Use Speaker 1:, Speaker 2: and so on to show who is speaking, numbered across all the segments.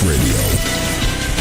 Speaker 1: Radio.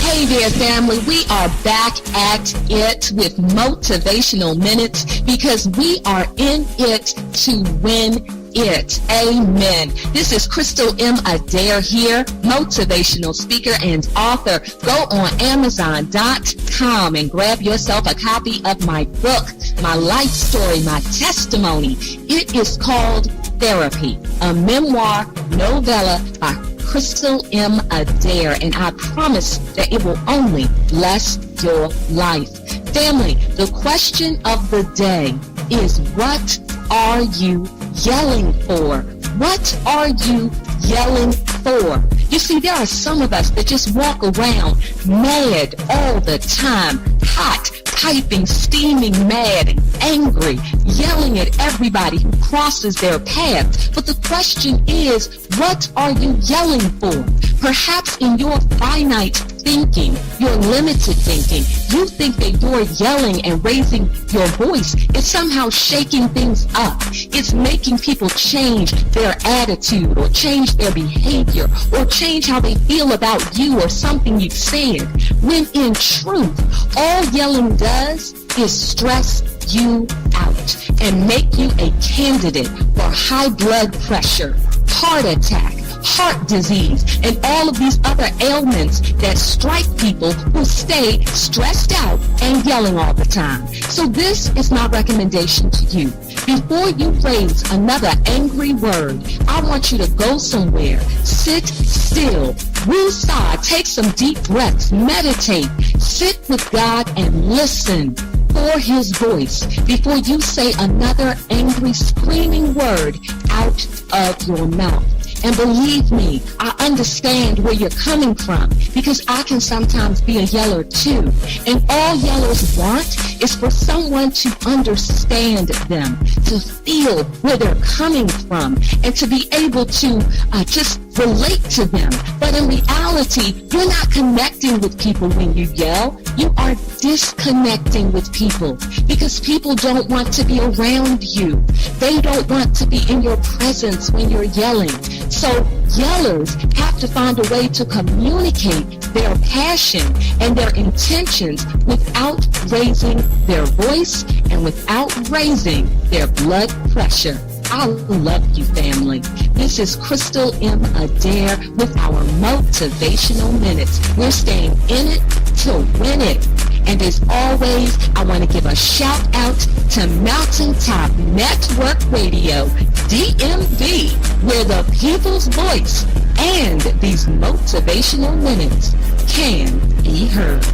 Speaker 2: Hey there, family. We are back at it with Motivational Minutes because we are in it to win it. Amen. This is Crystal M. Adair here, motivational speaker and author. Go on Amazon.com and grab yourself a copy of my book, my life story, my testimony. It is called Therapy, a memoir novella by Crystal M. Adair, and I promise that it will only bless your life. Family, the question of the day is, what are you yelling for? What are you yelling for? You see, there are some of us that just walk around mad all the time, hot, piping, steaming mad, and angry, yelling at everybody who crosses their path. But the question is, what are you yelling for? Perhaps in your finite thinking, your limited thinking, you think that you're yelling and raising your voice is somehow shaking things up. It's making people change their attitude or change their behavior or change how they feel about you or something you've said. When in truth, all yelling does is stress you out and make you a candidate for high blood pressure, heart attack, heart disease, and all of these other ailments that strike people who stay stressed out and yelling all the time. So this is my recommendation to you. Before you raise another angry word, I want you to go somewhere, sit still, woosah, take some deep breaths, meditate, sit with God and listen for his voice before you say another angry, screaming word out of your mouth. And believe me, I understand where you're coming from because I can sometimes be a yeller too. And all yellers want is for someone to understand them, to feel where they're coming from, and to be able to just relate to them. But in reality, you're not connecting with people when you yell. You are disconnecting with people because people don't want to be around you. They don't want to be in your presence when you're yelling. So yellers have to find a way to communicate their passion and their intentions without raising their voice and without raising their blood pressure. I love you, family. This is Crystal M. Adair with our Motivational Minutes. We're staying in it to win it. And as always, I want to give a shout out to Mountaintop Network Radio, DMV, where the people's voice and these motivational minutes can be heard.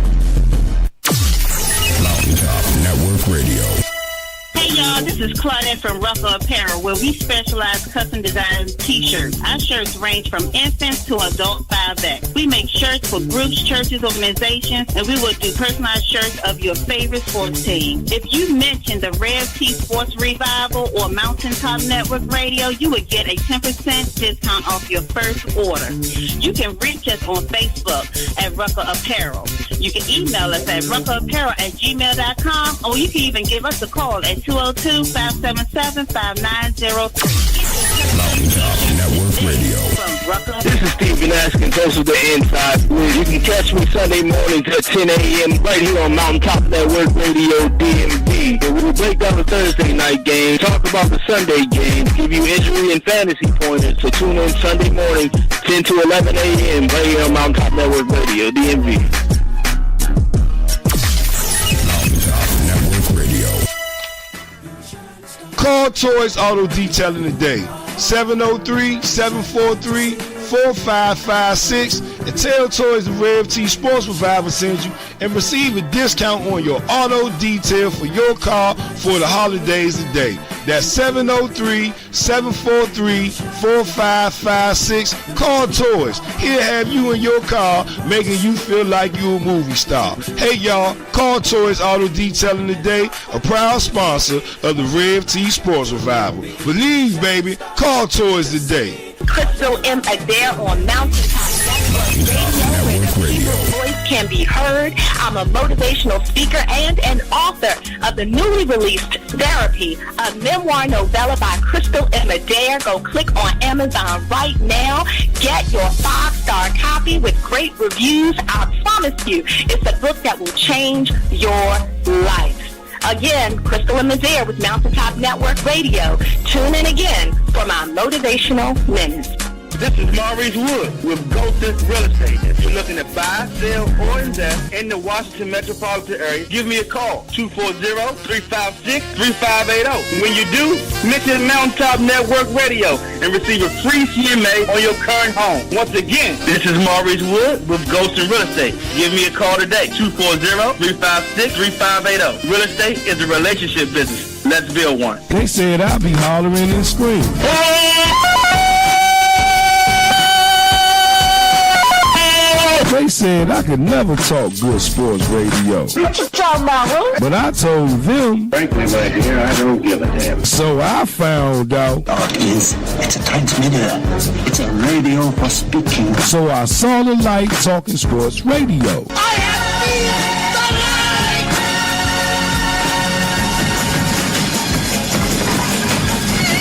Speaker 1: Mountaintop Network Radio.
Speaker 3: Hey y'all, this is Claudette from Rucker Apparel, where we specialize custom design t-shirts. Our shirts range from infants to adult 5X. We make shirts for groups, churches, organizations, and we will do personalized shirts of your favorite sports team. If you mention the Rev T Sports Revival or Mountaintop Network Radio, you will get a 10% discount off your first order. You can reach us on Facebook at Rucker Apparel. You can email us at ruckerapparel@gmail.com, or you can even give us a call at 202-577-5903.
Speaker 1: Mountaintop Network Radio.
Speaker 4: This is Stephen Askins, host of the Inside Blues. You can catch me Sunday mornings at 10 a.m. right here on Mountaintop Network Radio, DMV. And we'll break down the Thursday night game, talk about the Sunday game, give you injury and fantasy pointers. So tune in Sunday morning, 10 to 11 a.m. right here on Mountaintop Network Radio, DMV.
Speaker 1: Mountaintop Network Radio.
Speaker 5: Call Toys Auto Detailing today, 703-743-4556, and tell Toys the Rev T Sports Revival sends you and receive a discount on your auto detail for your car for the holidays today. That's 703-743-4556. Call Toys. He'll have you in your car, making you feel like you're a movie star. Hey y'all, call Toys Auto Detailing today, a proud sponsor of the Rev T Sports Revival. Believe, baby, call Toys today.
Speaker 3: Crystal M. Adair on Mountaintop
Speaker 1: Network Radio.
Speaker 3: voice can be heard. I'm a motivational speaker and an author of the newly released Therapy, a memoir novella by Crystal M. Adair. Go click on Amazon right now. Get your 5-star copy copy with great reviews. I promise you, it's a book that will change your life. Again, Crystal and Mazier with Mountaintop Network Radio. Tune in again for my motivational minutes.
Speaker 4: This is Maurice Wood with Golden Real Estate. If you're looking to buy, sell, or invest in the Washington metropolitan area, give me a call, 240-356-3580. When you do, mention Mountaintop Network Radio and receive a free CMA on your current home. Once again, this is Maurice Wood with Golden Real Estate. Give me a call today, 240-356-3580. Real estate is a relationship business. Let's build one.
Speaker 5: They said I'd be hollering and screaming. They said I could never talk good sports radio.
Speaker 3: What you talking about, huh?
Speaker 5: But I told them.
Speaker 4: Frankly, my dear, I don't give a damn.
Speaker 5: So I found out.
Speaker 6: It's a transmitter. It's a radio for speaking.
Speaker 5: So I saw the light talking sports radio.
Speaker 7: I have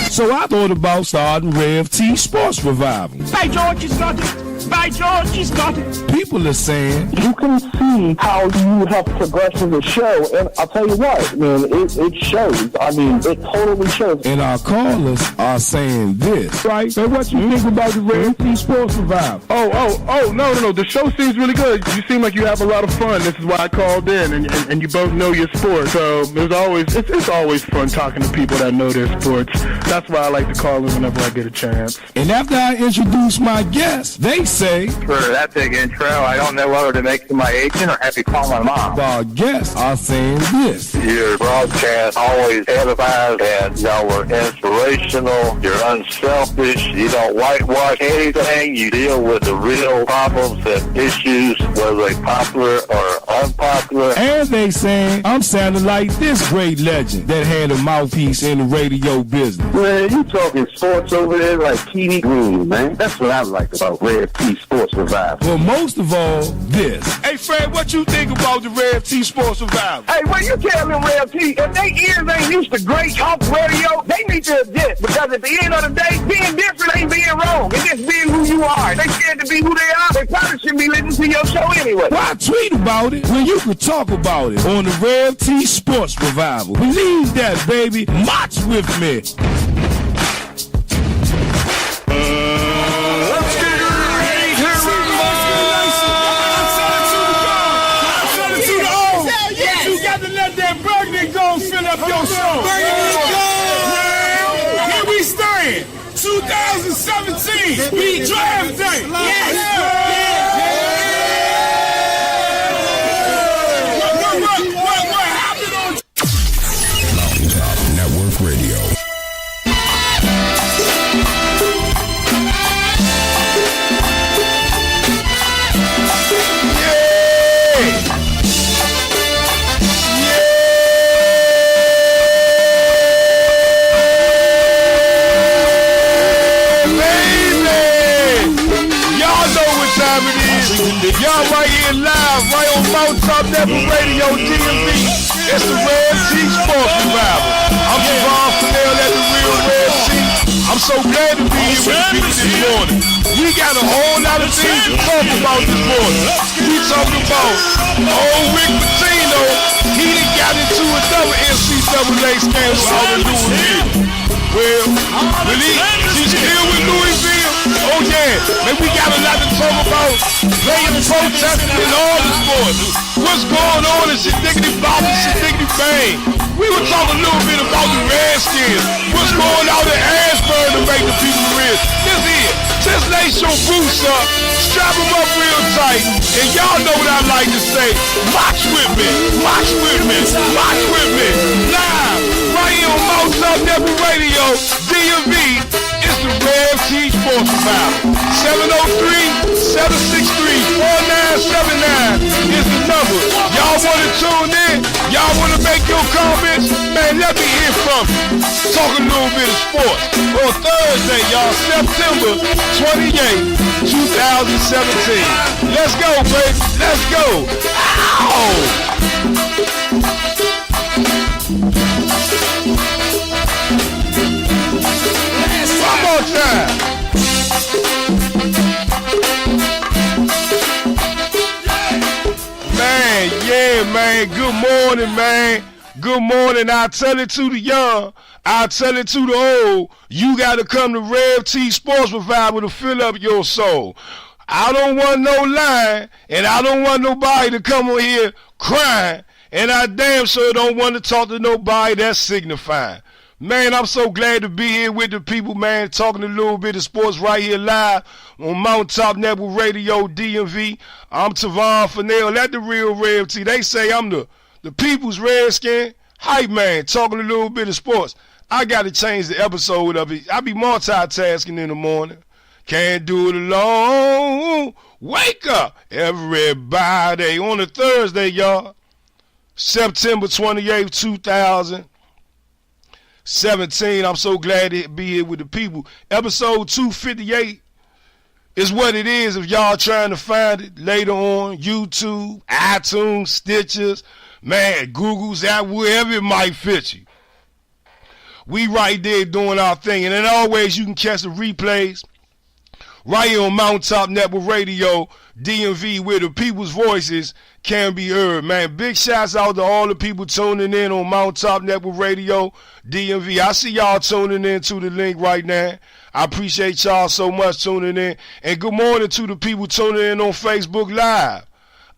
Speaker 5: So I thought about starting Rev T Sports Revival.
Speaker 7: By George, he's got it. By George, he's got it.
Speaker 5: People are saying
Speaker 8: you can see how you have progressed in the show, and I'll tell you what, man, it shows. I mean, it totally shows.
Speaker 5: And our callers are saying this, right? So what you think about the Rev T Sports Revival?
Speaker 8: Oh, no. The show seems really good. You seem like you have a lot of fun. This is why I called in, and you both know your sport. So it's always fun talking to people that know their sports. That's why I like to call in whenever I get a chance.
Speaker 5: And after I introduce my guests, they say,
Speaker 4: For that big intro, I don't know whether to make you my agent or have you call my mom.
Speaker 5: our guests are saying this.
Speaker 4: Your broadcast always edifies and y'all were inspirational. You're unselfish. You don't whitewash anything. You deal with the real problems and issues, whether they popular or unpopular.
Speaker 5: And they saying, I'm sounding like this great legend that had a mouthpiece in the radio business.
Speaker 8: Man, you talking sports over there like TV Green, man. That's what I like about Red T Sports Revival.
Speaker 5: But most of all, this. Hey, Fred, what you think about the Rev T Sports Revival?
Speaker 8: Hey, well, you tell them, Red T, if they ears ain't used to great talk radio, they need to adjust. Because at the end of the day, being different ain't being wrong. It's just being who you are. They scared to be who they are. They probably shouldn't be listening to your show anyway.
Speaker 5: Why tweet about it when you could talk about it on the Rev T Sports Revival? Believe that, baby. March with me.
Speaker 7: Let's get ready to rumble. You got to let that burgundy go fill up your show. Here we stand. 2017. We draft day. What happened on
Speaker 1: Mountaintop Network Radio.
Speaker 5: Y'all right here live, right on Mountaintop Network Radio, DMV. It's the Red T Sports Revival. I'm Javon Fennell at the Real Red T. I'm so glad to be here with the people this morning. We got a whole lot of things to talk about this morning. We talking about old Rick Pitino. He done got into another NCAA scandal out in Louisville. Well, he's still with Louisville. Oh yeah, man, we got a lot to talk about. Playing, protesting, in all the sports. What's going on in Shediggity Bobby, Shediggity Bang? We were talking a little bit about the Redskins. What's going on in Ashburn to make the people rich? This here. Just lace your boots up, strap them up real tight, and y'all know what I like to say. Watch with me, watch with me, watch with me. Live, right here on Mountaintop Network Radio, DMV. It's the Rev T Sports Revival. 703-763-4979 is the number. Y'all want to tune in? Y'all want to make your comments? Man, let me hear from you. Talk a little bit of sports. On Thursday, y'all, September 28, 2017. Let's go, baby. Let's go. Ow! One more time. man. Good morning, man. Good morning. I tell it to the young. I tell it to the old. You got to come to Rev T Sports Revival to fill up your soul. I don't want no lying, and I don't want nobody to come on here crying, and I damn sure don't want to talk to nobody that's signifying. Man, I'm so glad to be here with the people, man, talking a little bit of sports right here live on Mountaintop Network Radio, DMV. I'm Tavon Fennell at the Real Rev T. They say I'm the people's redskin hype man, talking a little bit of sports. I got to change the episode of it. I be multitasking in the morning. Can't do it alone. Wake up, everybody. On a Thursday, y'all. September 28th, 2017. I'm so glad to be here with the people. Episode 258 is what it is if y'all trying to find it later on. YouTube, iTunes, Stitchers, man, Google's app, wherever it might fit you. We right there doing our thing. And as always, you can catch the replays right here on Mountaintop Network Radio, DMV, where the people's voices can be heard, man. Big shouts out to all the people tuning in on Mountaintop Network Radio, DMV. I see y'all tuning in to the link right now. I appreciate y'all so much tuning in. And good morning to the people tuning in on Facebook Live.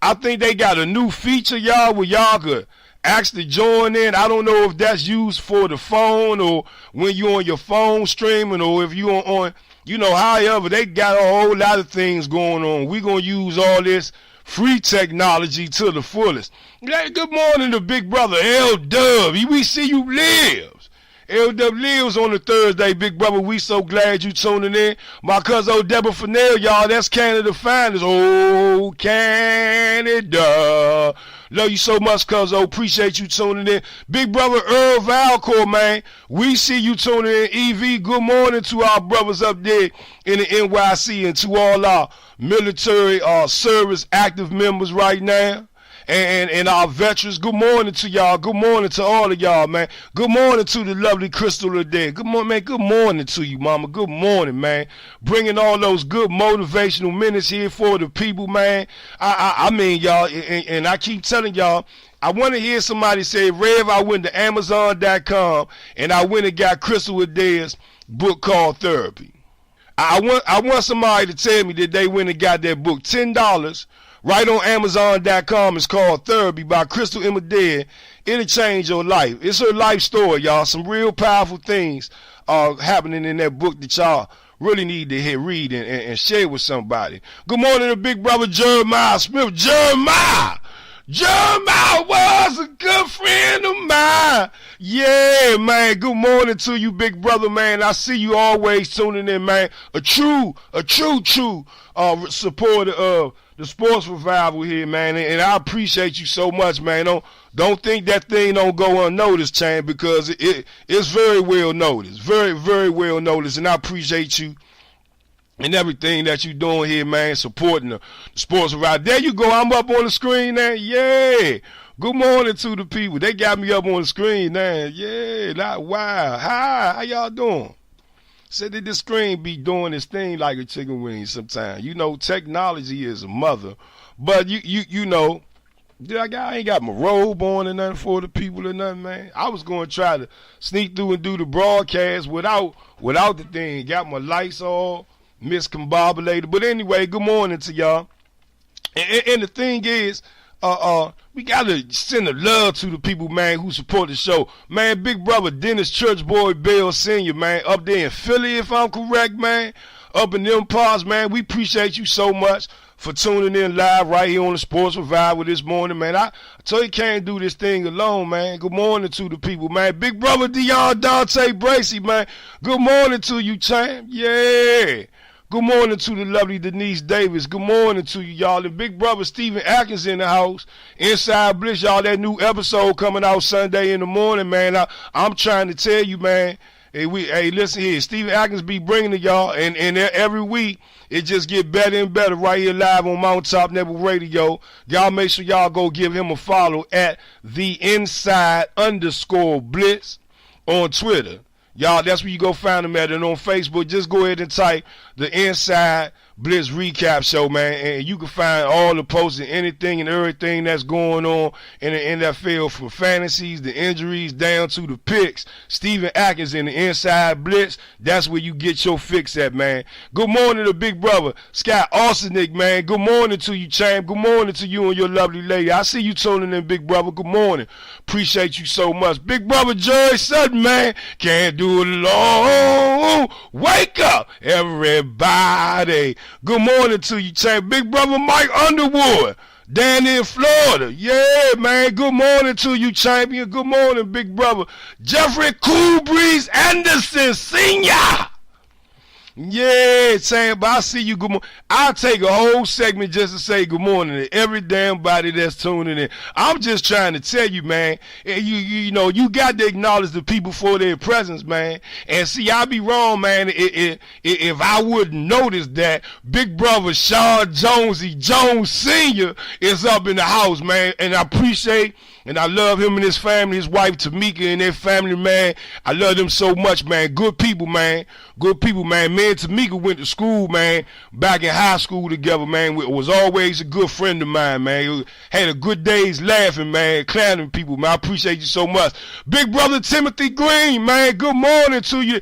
Speaker 5: I think they got a new feature, y'all, where y'all could actually join in. I don't know if that's used for the phone or when you're on your phone streaming or if you're on you know, however, they got a whole lot of things going on. We're going to use all this free technology to the fullest. Hey, good morning to big brother L-Dub. We see you lives. L-Dub lives on a Thursday, big brother. We so glad you tuning in. My cousin Deborah Fennell, y'all, that's Canada Finest. Oh, Canada. Love you so much, cuzzo. Appreciate you tuning in. Big brother Earl Valcourt, man. We see you tuning in. EV, good morning to our brothers up there in the NYC and to all our military service active members right now. And our veterans, good morning to y'all. Good morning to all of y'all, man. Good morning to the lovely Crystal Adair. Good morning, man. Good morning to you, mama. Good morning, man. Bringing all those good motivational minutes here for the people, man. I mean, y'all, and I keep telling y'all, I want to hear somebody say, Rev, I went to Amazon.com and I went and got Crystal Adair's book called Therapy. I want somebody to tell me that they went and got that book. $10. Right on Amazon.com. It's called Therapy by Crystal M. Adair. It'll change your life. It's her life story, y'all. Some real powerful things are happening in that book that y'all really need to read and share with somebody. Good morning to big brother Jeremiah Smith. Jeremiah was a good friend of mine. Yeah, man. Good morning to you, big brother, man. I see you always tuning in, man. A true supporter of the sports revival here, man, and I appreciate you so much, man. Don't think that thing don't go unnoticed, Chan, because it's very well noticed, very, very well noticed, and I appreciate you and everything that you doing here, man, supporting the sports revival. There you go. I'm up on the screen now. Yeah. Good morning to the people. They got me up on the screen now. Yeah. Wow. Hi. How y'all doing? Said that this screen be doing this thing like a chicken wing sometimes. You know, technology is a mother. But you know, I ain't got my robe on or nothing for the people or nothing, man. I was going to try to sneak through and do the broadcast without the thing. Got my lights all miscombobulated. But anyway, good morning to y'all. And the thing is, we got to send a love to the people, man, who support the show. Man, big brother Dennis Churchboy Bell Sr., man, up there in Philly, if I'm correct, man, up in them parts, man. We appreciate you so much for tuning in live right here on the Sports Revival this morning, man. I tell you, can't do this thing alone, man. Good morning to the people, man. Big brother Dion Dante Bracey, man. Good morning to you, champ. Yeah. Good morning to the lovely Denise Davis. Good morning to you, y'all. And big brother Stephen Atkins in the house. Inside Bliss, y'all. That new episode coming out Sunday in the morning, man. I'm trying to tell you, man. Hey, listen here. Stephen Atkins be bringing it, y'all. And every week, it just get better and better right here live on Mountaintop Network Radio. Y'all make sure y'all go give him a follow at @theinside_Blitz on Twitter. Y'all, that's where you go find them at. And on Facebook, just go ahead and type the Inside Blitz Recap Show, man. And you can find all the posts and anything and everything that's going on in the NFL, from fantasies, the injuries, down to the picks. Steven Atkins in the Inside Blitz. That's where you get your fix at, man. Good morning to Big Brother Scott Arsenic, man. Good morning to you, champ. Good morning to you and your lovely lady. I see you tuning in, Big Brother. Good morning. Appreciate you so much. Big Brother Jerry Sutton, man. Can't do it alone. Wake up, everybody. Good morning to you, champ. Big Brother Mike Underwood, down in Florida. Yeah, man. Good morning to you, champion. Good morning, Big Brother Jeffrey Cool Breeze Anderson Sr. Yeah, champ, I see you. Good morning. I'll take a whole segment just to say good morning to every damn body that's tuning in. I'm just trying to tell you, man, you know, you got to acknowledge the people for their presence, man. And see, I'd be wrong, man, if I wouldn't notice that Big Brother Sean Jonesy Jones Sr. is up in the house, man. And I appreciate and I love him and his family, his wife Tamika and their family, man. I love them so much, man. Good people, man. Good people, man. Me and Tamika went to school, man, back in high school together, man. It was always a good friend of mine, man. Had a good days laughing, man, clowning people, man. I appreciate you so much. Big Brother Timothy Green, man, good morning to you.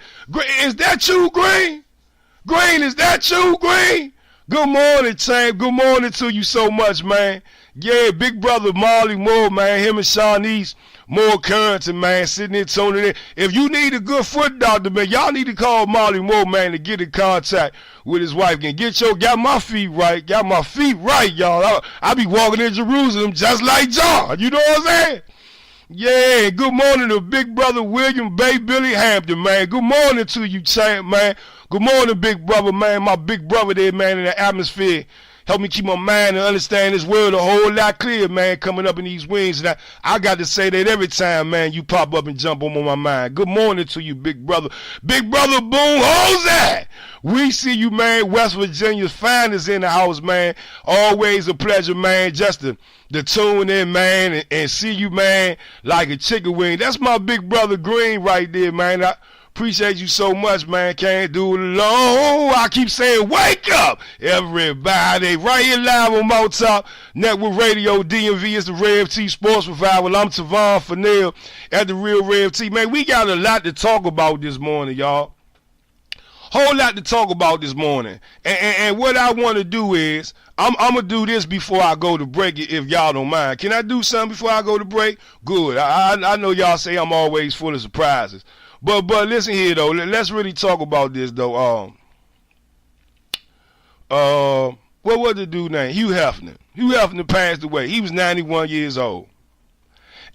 Speaker 5: Is that you, Green? Green, is that you, Green? Good morning, champ. Good morning to you so much, man. Yeah, Big Brother Marley Moore, man, him and Shawnee's Moore Currington, man, sitting there tuning in. If you need a good foot doctor, man, y'all need to call Marley Moore, man, to get in contact with his wife. Got my feet right, y'all. I be walking in Jerusalem just like John, you know what I'm saying? Yeah, good morning to Big Brother William Bay Billy Hampton, man. Good morning to you, champ, man. Good morning, Big Brother, man. My big brother there, man, in the atmosphere. Help me keep my mind and understand this world a whole lot clearer, man, coming up in these wings. And I got to say that every time, man, you pop up and jump on my mind. Good morning to you, Big Brother. Big Brother Boone Jose. We see you, man. West Virginia's finest in the house, man. Always a pleasure, man, just to tune in, man, and see you, man, like a chicken wing. That's my Big Brother Green right there, man. I appreciate you so much, man. Can't do it alone. I keep saying, wake up, everybody. Right here live on Moutop Network Radio, DMV. It's the Rev T Sports Revival. I'm Tavon Fennell at the Real Rev T. Man, we got a lot to talk about this morning, y'all. Whole lot to talk about this morning. And what I want to do is, I'm going to do this before I go to break, if y'all don't mind. Can I do something before I go to break? Good. I know y'all say I'm always full of surprises. But listen here, though. Let's really talk about this, though. What was the dude name? Hugh Hefner. Hugh Hefner passed away. He was 91 years old.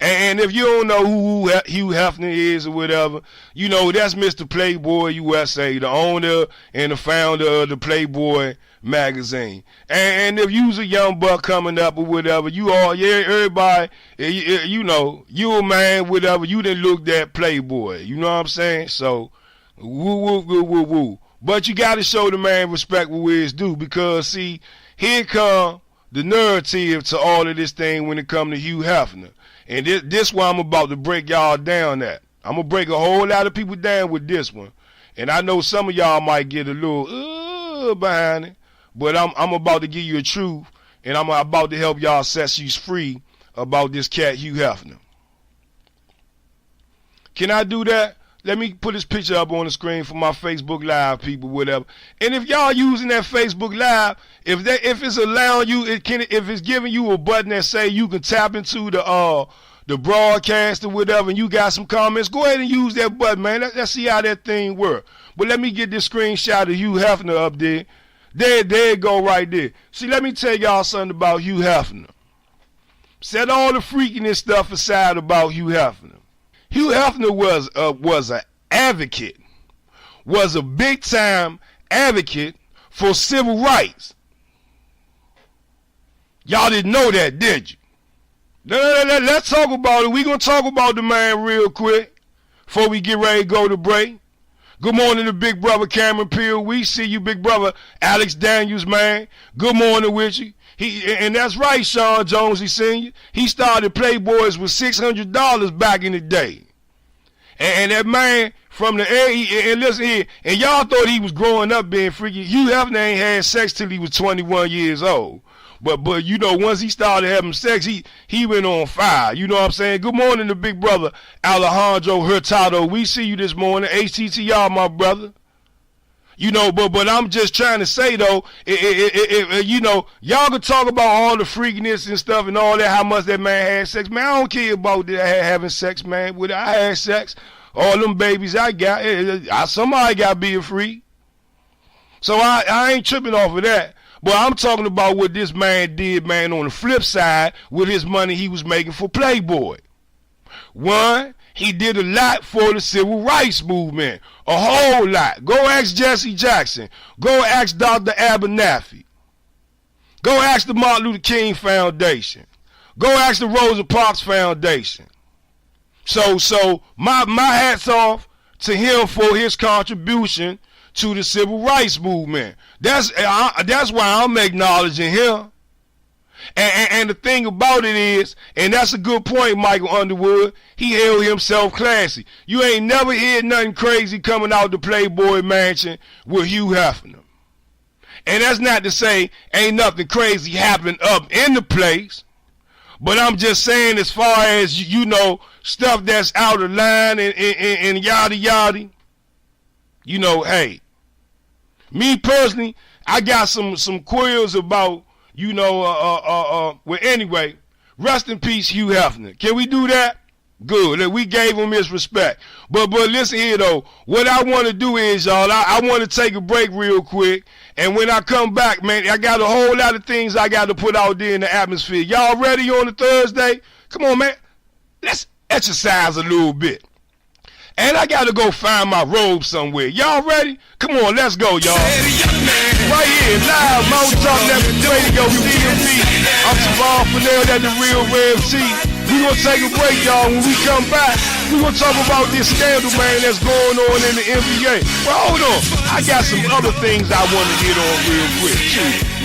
Speaker 5: And if you don't know who Hugh Hefner is or whatever, you know, that's Mr. Playboy USA, the owner and the founder of the Playboy magazine. And if you was a young buck coming up or whatever, you all, yeah, everybody, you know, you a man, whatever, you didn't look that Playboy. You know what I'm saying? So, woo. But you got to show the man respect where it's due, because, see, here come the narrative to all of this thing when it come to Hugh Hefner. And this one I'm about to break y'all down at. I'm going to break a whole lot of people down with this one. And I know some of y'all might get a little behind it. But I'm about to give you a truth. And I'm about to help y'all set you free about this cat Hugh Hefner. Can I do that? Let me put this picture up on the screen for my Facebook Live people, whatever. And if y'all using that Facebook Live, if it's allowing you, if it's giving you a button that say you can tap into the broadcast or whatever, and you got some comments, go ahead and use that button, man. Let's see how that thing works. But let me get this screenshot of Hugh Hefner up there. There it go right there. See, let me tell y'all something about Hugh Hefner. Set all the freakiness stuff aside about Hugh Hefner. Hugh Hefner was an advocate, was a big-time advocate for civil rights. Y'all didn't know that, did you? Let's talk about it. We're going to talk about the man real quick before we get ready to go to break. Good morning to Big Brother Cameron Peel. We see you, Big Brother Alex Daniels, man. Good morning with you. And that's right, Sean Jonesy Sr. He started Playboys with $600 back in the day. And that man, from the air. And listen here, and y'all thought he was growing up being freaky. Hugh Hefner ain't had sex till he was 21 years old. But you know, once he started having sex, he went on fire. You know what I'm saying? Good morning to big brother Alejandro Hurtado. We see you this morning. HTTR, my brother. You know, but I'm just trying to say though, you know, y'all can talk about all the freakiness and stuff and all that, how much that man had sex. Man, I don't care about that having sex, man. When I had sex, all them babies I got, somebody got to be a freak. So I ain't tripping off of that. But I'm talking about what this man did, man, on the flip side with his money he was making for Playboy. One, he did a lot for the civil rights movement. A whole lot. Go ask Jesse Jackson. Go ask Dr. Abernathy. Go ask the Martin Luther King Foundation. Go ask the Rosa Parks Foundation. So my hat's off to him for his contribution to the civil rights movement. That's why I'm acknowledging him. And the thing about it is, and that's a good point, Michael Underwood, he held himself classy. You ain't never heard nothing crazy coming out the Playboy Mansion with Hugh Hefner. And that's not to say ain't nothing crazy happening up in the place. But I'm just saying, as far as, you know, stuff that's out of line and yada yada, you know, hey, me personally, I got some quills about, you know, well, anyway, rest in peace, Hugh Hefner. Can we do that? Good. We gave him his respect. But listen here, though. What I want to do is, y'all, I want to take a break real quick. And when I come back, man, I got a whole lot of things I got to put out there in the atmosphere. Y'all ready on a Thursday? Come on, man. Let's exercise a little bit. And I got to go find my robe somewhere. Y'all ready? Come on, let's go, y'all. Right here, live, Mountain Top Network Radio, DMV. I'm Savon Fennell, that's the real Rev T. We gonna take a break, y'all. When we come back, we gonna talk about this scandal, man, that's going on in the NBA. Well, hold on. I got some other things I want to get on real quick.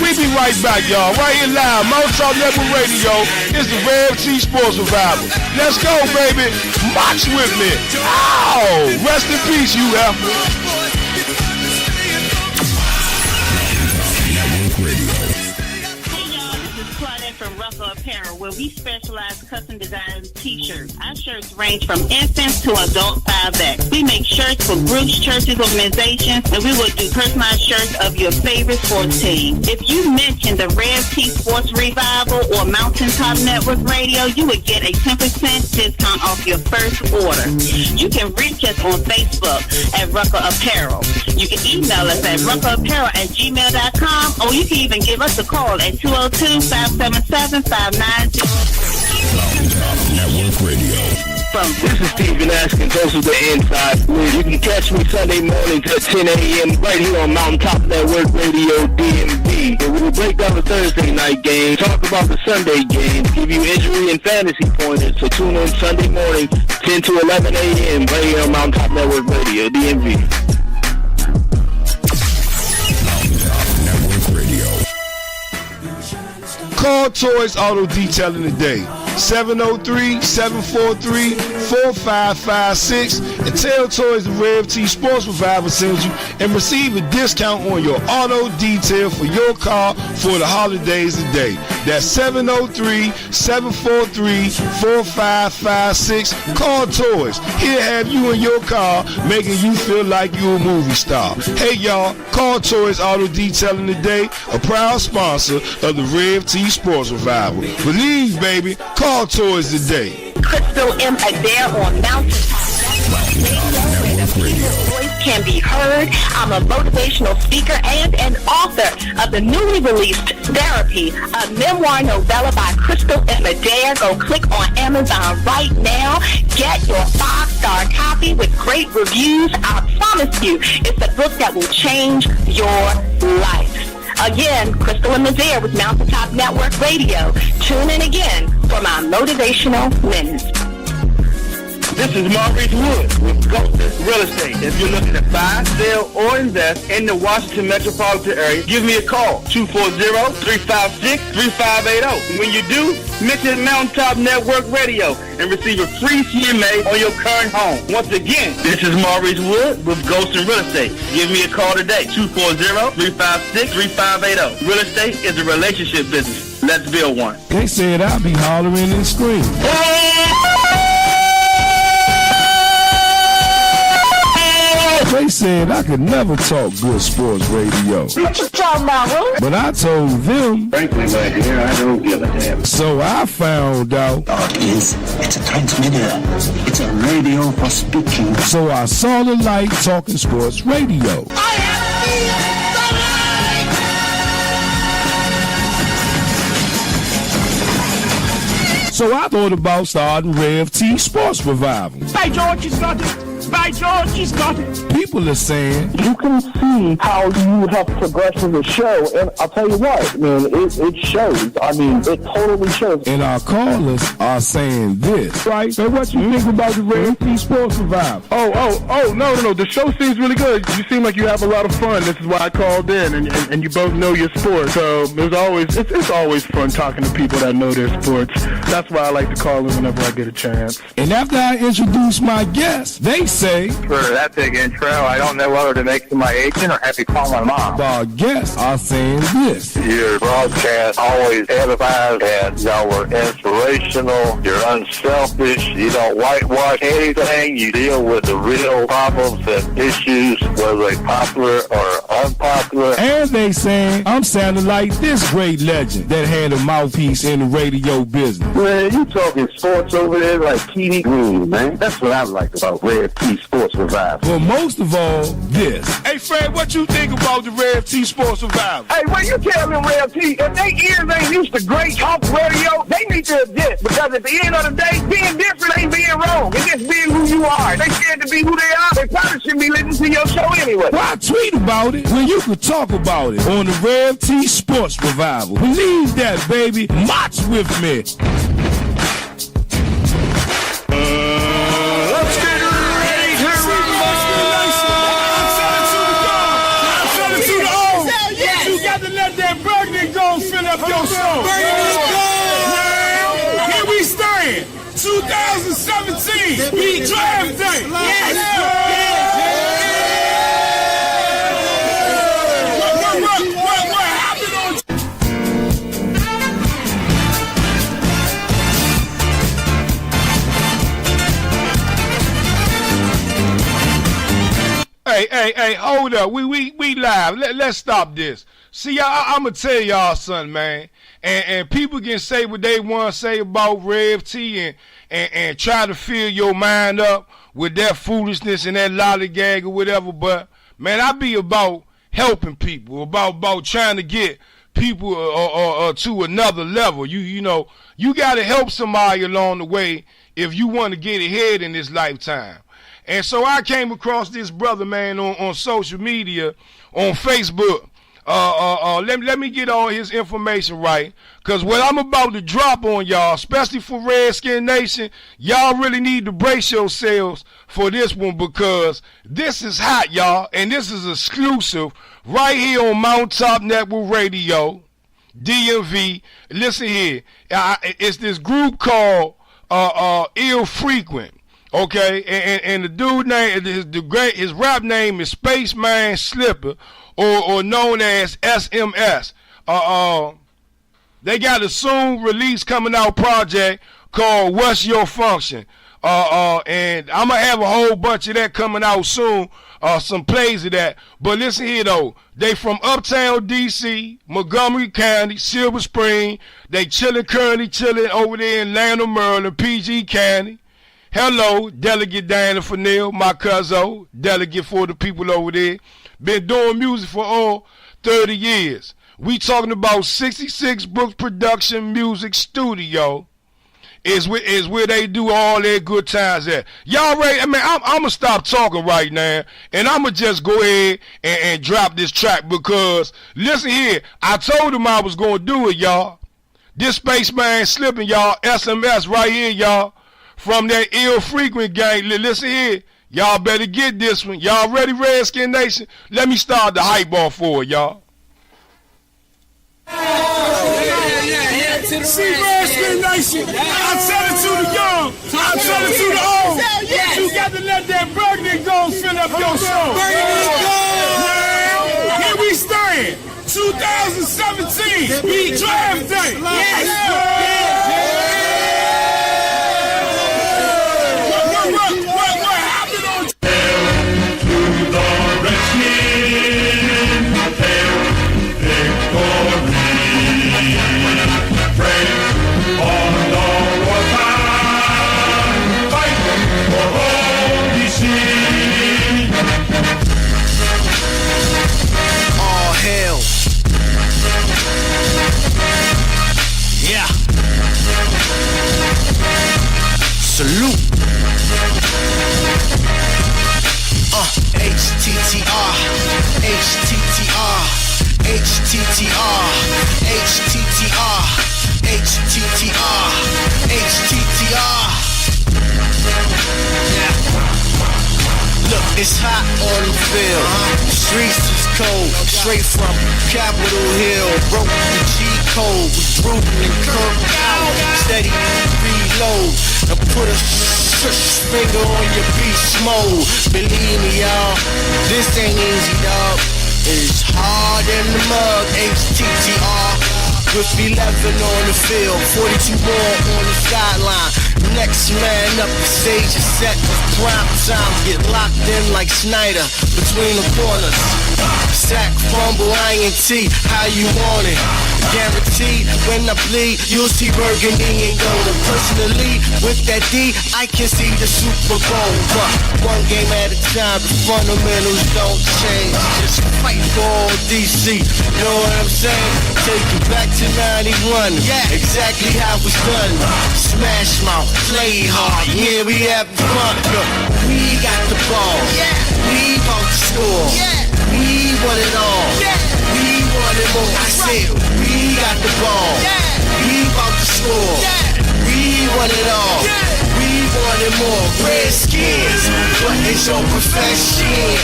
Speaker 5: We be right back, y'all. Right here live, Mountain Top Network Radio. It's the Rev T Sports Revival. Let's go, baby. March with me. Ow! Rest in peace, you Hefner.
Speaker 3: From Rucker Apparel, where we specialize custom design t-shirts. Our shirts range from infants to adult 5X. We make shirts for groups, churches, organizations, and we will do personalized shirts of your favorite sports team. If you mention the Rev T Sports Revival or Mountaintop Network Radio, you would get a 10% discount off your first order. You can reach us on Facebook at Rucker Apparel. You can email us at ruckerapparel@gmail.com, or you can even give us a call at 202-577-5900.
Speaker 1: Network Radio.
Speaker 4: This is Stephen Askin, host of the Inside Blue. You can catch me Sunday mornings at 10 a.m. right here on Mountaintop Network Radio, DMV. And we'll break down the Thursday night game, talk about the Sunday game, give you injury and fantasy pointers. So tune in Sunday morning, 10 to 11 a.m. right here on Mountaintop Network Radio, DMV.
Speaker 1: Network Radio.
Speaker 5: Call Toys Auto Detailing today, 703-743-4556, and tell Toys the Rev T Sports Revival sends you, and receive a discount on your auto detail for your car for the holidays today. That's 703-743-4556. Call Toys. He'll have you in your car, making you feel like you're a movie star. Hey, y'all, call Toys Auto Detailing today, a proud sponsor of the Rev T Sports Revival. Believe, baby, call Toys today.
Speaker 9: Crystal M. Adair on Mountaintop
Speaker 1: Network Radio.
Speaker 9: Voice can be heard. I'm a motivational speaker and an author of the newly released Therapy, a memoir novella by Crystal M. Adair. Go click on Amazon right now. Get your 5-star copy with great reviews. I promise you, it's a book that will change your life. Again, Crystal M. Adair with Mountaintop Network Radio. Tune in again for my motivational minutes.
Speaker 4: This is Maurice Wood with Golden Real Estate. If you're looking to buy, sell, or invest in the Washington metropolitan area, give me a call, 240-356-3580. When you do, mention Mountaintop Network Radio and receive a free CMA on your current home. Once again, this is Maurice Wood with Golden Real Estate. Give me a call today, 240-356-3580. Real estate is a relationship business. Let's build one.
Speaker 5: They said I'd be hollering and screaming. They said I could never talk good sports radio.
Speaker 9: What you talking about, Ruth?
Speaker 5: But I told them.
Speaker 6: Frankly, my dear, I don't give a damn.
Speaker 5: So I found out.
Speaker 6: It's a transmitter. It's a radio for speaking.
Speaker 5: So I saw the light talking sports radio.
Speaker 7: I have seen the light.
Speaker 5: So I thought about starting Rev T Sports Revival.
Speaker 7: By George, he's got it. By George, he's got it.
Speaker 5: People are saying
Speaker 8: You can see how you have progressed in the show, and I'll tell you what, man, it shows. I mean, it totally shows.
Speaker 5: and our callers are saying this. Right? So what you think about the Rev T Sports Revival?
Speaker 8: No. The show seems really good. You seem like you have a lot of fun. This is why I called in, and you both know your sport. So it's always fun talking to people that know their sports. That's why I like to call in whenever I get a chance.
Speaker 5: And after I introduce my guests, they say
Speaker 4: For that big intro, I don't know whether to make you my agent or have you call my mom.
Speaker 5: our guests are saying this.
Speaker 4: Your broadcast always edifies and y'all were inspirational. You're unselfish. You don't whitewash anything. You deal with the real problems and issues, whether they popular or unpopular.
Speaker 5: And they saying I'm sounding like this great legend that had a mouthpiece in the radio business.
Speaker 8: Man, you talking sports over there like TV Green, man. That's what I like about Rev T Sports Revival.
Speaker 5: But most of all, this. Hey, Fred, what you think about the Rev T Sports Revival?
Speaker 8: Hey, when you tell them Rev T, if they ears ain't used to great talk radio, they need to adjust. Because at the end of the day, being different ain't being wrong. It's just being who you are. If they scared to be who they are, they probably shouldn't be listening to your show anyway.
Speaker 5: Why tweet about it when you could talk about it on the Rev T Sports Revival? Believe that, baby. March with me.
Speaker 7: Let's get ready to rumble. I'm selling to the old. You got to let that burgundy go fill up your soul. Now, here we stand. 2017. Beat draft day. What happened on Hey, hold up. We live. Let's stop this. See, I'm going to tell y'all something, man. And people can say what they want to say about Rev T and try to fill your mind up with that foolishness and that lollygag or whatever. But, man, I be about helping people, about trying to get people to another level. You know, you got to help somebody along the way if you want to get ahead in this lifetime. And so I came across this brother, man, on social media, on Facebook. Let me get all his information right, because what I'm about to drop on y'all, especially for Redskin Nation, y'all really need to brace yourselves for this one, because this is hot, y'all, and this is exclusive right here on Mountaintop Network Radio, DMV. Listen here, it's this group called Ill Frequent. Okay, and the dude name, his rap name is Spaceman Slipper, or known as SMS. They got a soon release coming out project called What's Your Function? And I'm gonna have a whole bunch of that coming out soon. Some plays of that. But listen here though, they from uptown DC, Montgomery County, Silver Spring. They currently chilling over there in Lanham, Maryland, PG County. Hello, Delegate Diana Fennell, my cousin, delegate for the people over there. Been doing music for all 30 years. We talking about 66 Brooks Production Music Studio is where they do all their good times at. Y'all ready? I mean, I'm going to stop talking right now, and I'm going to just go ahead and drop this track, because, listen here, I told them I was going to do it, y'all. This Spaceman Slipping, y'all, SMS right here, y'all. from that Ill Frequent gang. Listen here. Y'all better get this one. Y'all ready, Redskin Nation? Let me start the hype ball for it, y'all.
Speaker 10: See, Redskin Nation, I tell it to the young, I tell it to the old. You got to let that burgundy go fill up your show. Now, here we stand, 2017, draft day. What happened on to the Redskins?
Speaker 11: Salute. HTTR, HTTR, HTTR, HTTR, HTTR, HTTR. Yeah. Look, it's hot on the field. The streets is cold, straight from Capitol Hill. Broke the G code, we brutal and curved out. Steady reload and put a finger on your beast mode. Believe me, y'all, this ain't easy, dog. It's hard in the mug. HTTR with 11 on the field, 42 more on the sideline. Next man up the stage is set for prime time. Get locked in like Snyder between the corners. Sack, fumble, INT, how you want it? Guaranteed, when I bleed, you'll see burgundy and gold. Personally, with that D, I can see the Super Bowl. But one game at a time, the fundamentals don't change. Just fight for all DC, you know what I'm saying? Take you back to 91, yeah, exactly how it's done. Smash mouth, play hard, yeah, we have fun. Look, we got the ball, yeah, we about to score, yeah, we want it all, yeah, we want it more. I said, we got the ball, yeah, we about to score, yeah, we want it all, yeah, we want it more. Redskins, what is your profession?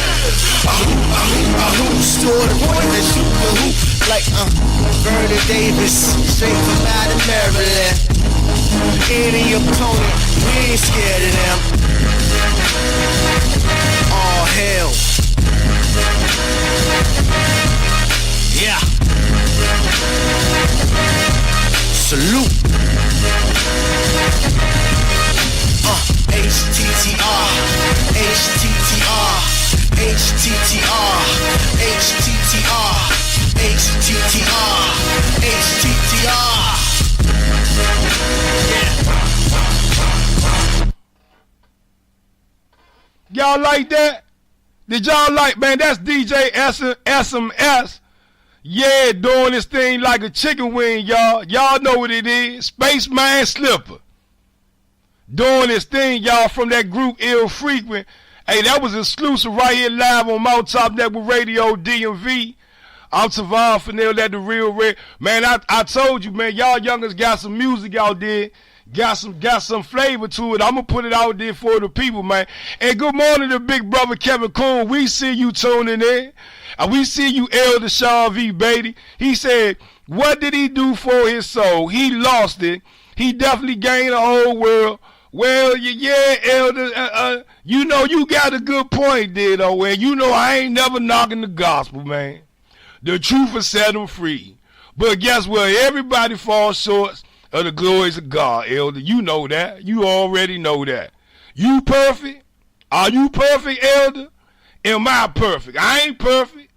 Speaker 11: Store the one that super hoop like Vernon Davis, straight from out of Maryland. Any opponent, we ain't scared of them. All hell. Yeah. Salute. HTTR, HTTR, HTTR, HTTR, HTTR, HTTR.
Speaker 7: Y'all like that? Did y'all like, man, that's DJ SMS. Yeah, doing this thing like a chicken wing, y'all. Y'all know what it is. Spaceman Slipper. Doing this thing, y'all, from that group Ill Frequent. Hey, that was exclusive right here live on Mount Top Network Radio DMV. I'm Tavon Fennell at the Real Red. Man, I told you, man, y'all youngers got some music out there. Got some flavor to it. I'm going to put it out there for the people, man. And good morning to big brother Kevin Coon. We see you tuning in. And we see you, Elder Sean V. Beatty. He said, what did he do for his soul? He lost it. He definitely gained the whole world. Well, yeah, Elder, you know, you got a good point there, though. And you know I ain't never knocking the gospel, man. The truth will set them free. But guess what? Everybody falls short of the glories of God, Elder. You know that. You already know that. You perfect? Are you perfect, Elder? Am I perfect? I ain't perfect.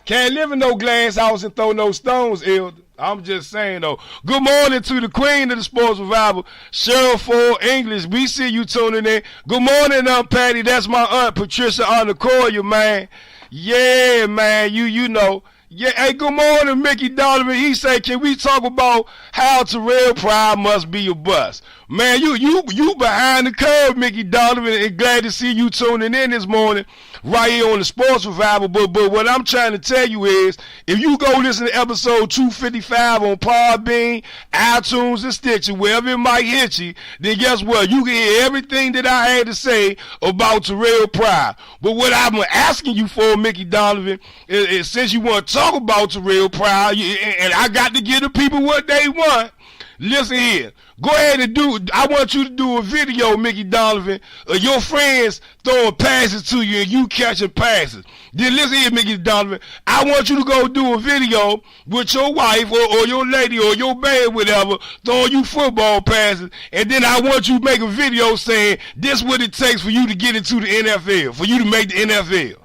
Speaker 7: Can't live in no glass house and throw no stones, Elder. I'm just saying, though. Good morning to the queen of the sports revival, Cheryl Ford English. We see you tuning in. Good morning, Patty. That's my aunt, Patricia Anacoya, man. Yeah, man. You know. Yeah, hey, good morning, Mickey Donovan. He said, can we talk about how Terrell Pryor must be a bust? Man, you behind the curve, Mickey Donovan, and glad to see you tuning in this morning right here on the Sports Revival. But what I'm trying to tell you is, if you go listen to episode 255 on Podbean, iTunes, and Stitcher, wherever it might hit you, then guess what? You can hear everything that I had to say about Terrell Pryor. But what I'm asking you for, Mickey Donovan, is since you want to talk about Terrell Pryor, and I got to give the people what they want, listen here. Go ahead and I want you to do a video, Mickey Donovan, of your friends throwing passes to you and you catching passes. Then listen here, Mickey Donovan. I want you to go do a video with your wife or your lady or your babe, whatever, throwing you football passes. And then I want you to make a video saying this is what it takes for you to get into the NFL, for you to make the NFL.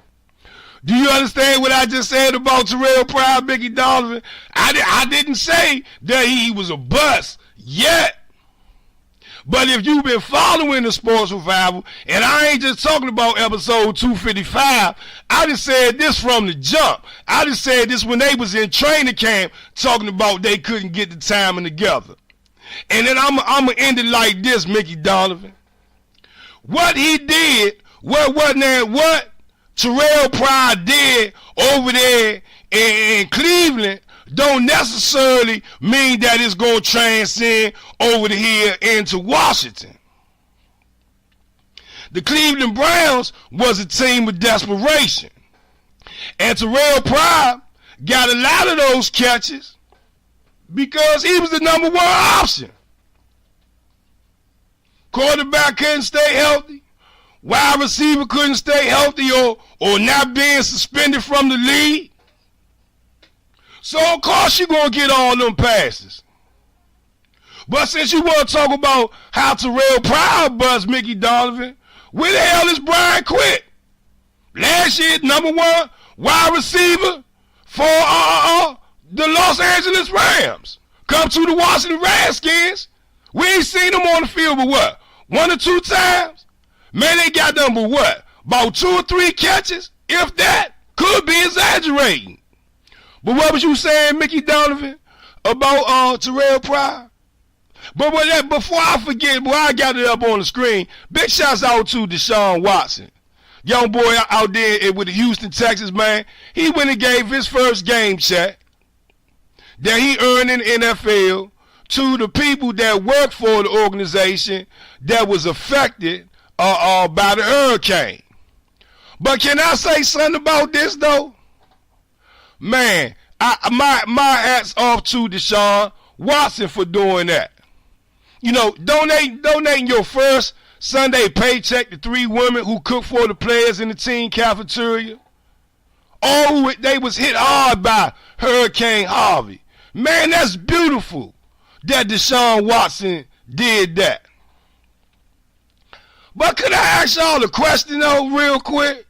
Speaker 7: Do you understand what I just said about Terrell Pryor, Mickey Donovan? I didn't say that he was a bust yet. But if you've been following the Sports Revival, and I ain't just talking about episode 255, I just said this from the jump. I just said this when they was in training camp talking about they couldn't get the timing together. And then I'm going to end it like this, Mickey Donovan. What he did, what Terrell Pryor did over there in Cleveland don't necessarily mean that it's going to transcend over the here into Washington. The Cleveland Browns was a team of desperation. And Terrell Pryor got a lot of those catches because he was the number one option. Quarterback couldn't stay healthy. Wide receiver couldn't stay healthy or not being suspended from the league. So, of course, you're going to get all them passes. But since you want to talk about how Terrell Pryor buzzed Mickey Donovan, where the hell is Brian Quick? Last year, number one wide receiver for the Los Angeles Rams. Come to the Washington Redskins. We ain't seen them on the field but what? 1 or 2 times? Man, they got them but what? About 2 or 3 catches? If that, could be exaggerating. But what was you saying, Mickey Donovan, about Terrell Pryor? But before I forget, boy, I got it up on the screen. Big shouts out to Deshaun Watson. Young boy out there with the Houston Texans, man. He went and gave his first game check that he earned in the NFL to the people that work for the organization that was affected by the hurricane. But can I say something about this, though? Man, my hat's off to Deshaun Watson for doing that. You know, donating your first Sunday paycheck to 3 women who cook for the players in the team cafeteria. Oh, they was hit hard by Hurricane Harvey. Man, that's beautiful that Deshaun Watson did that. But could I ask y'all a question, though, real quick?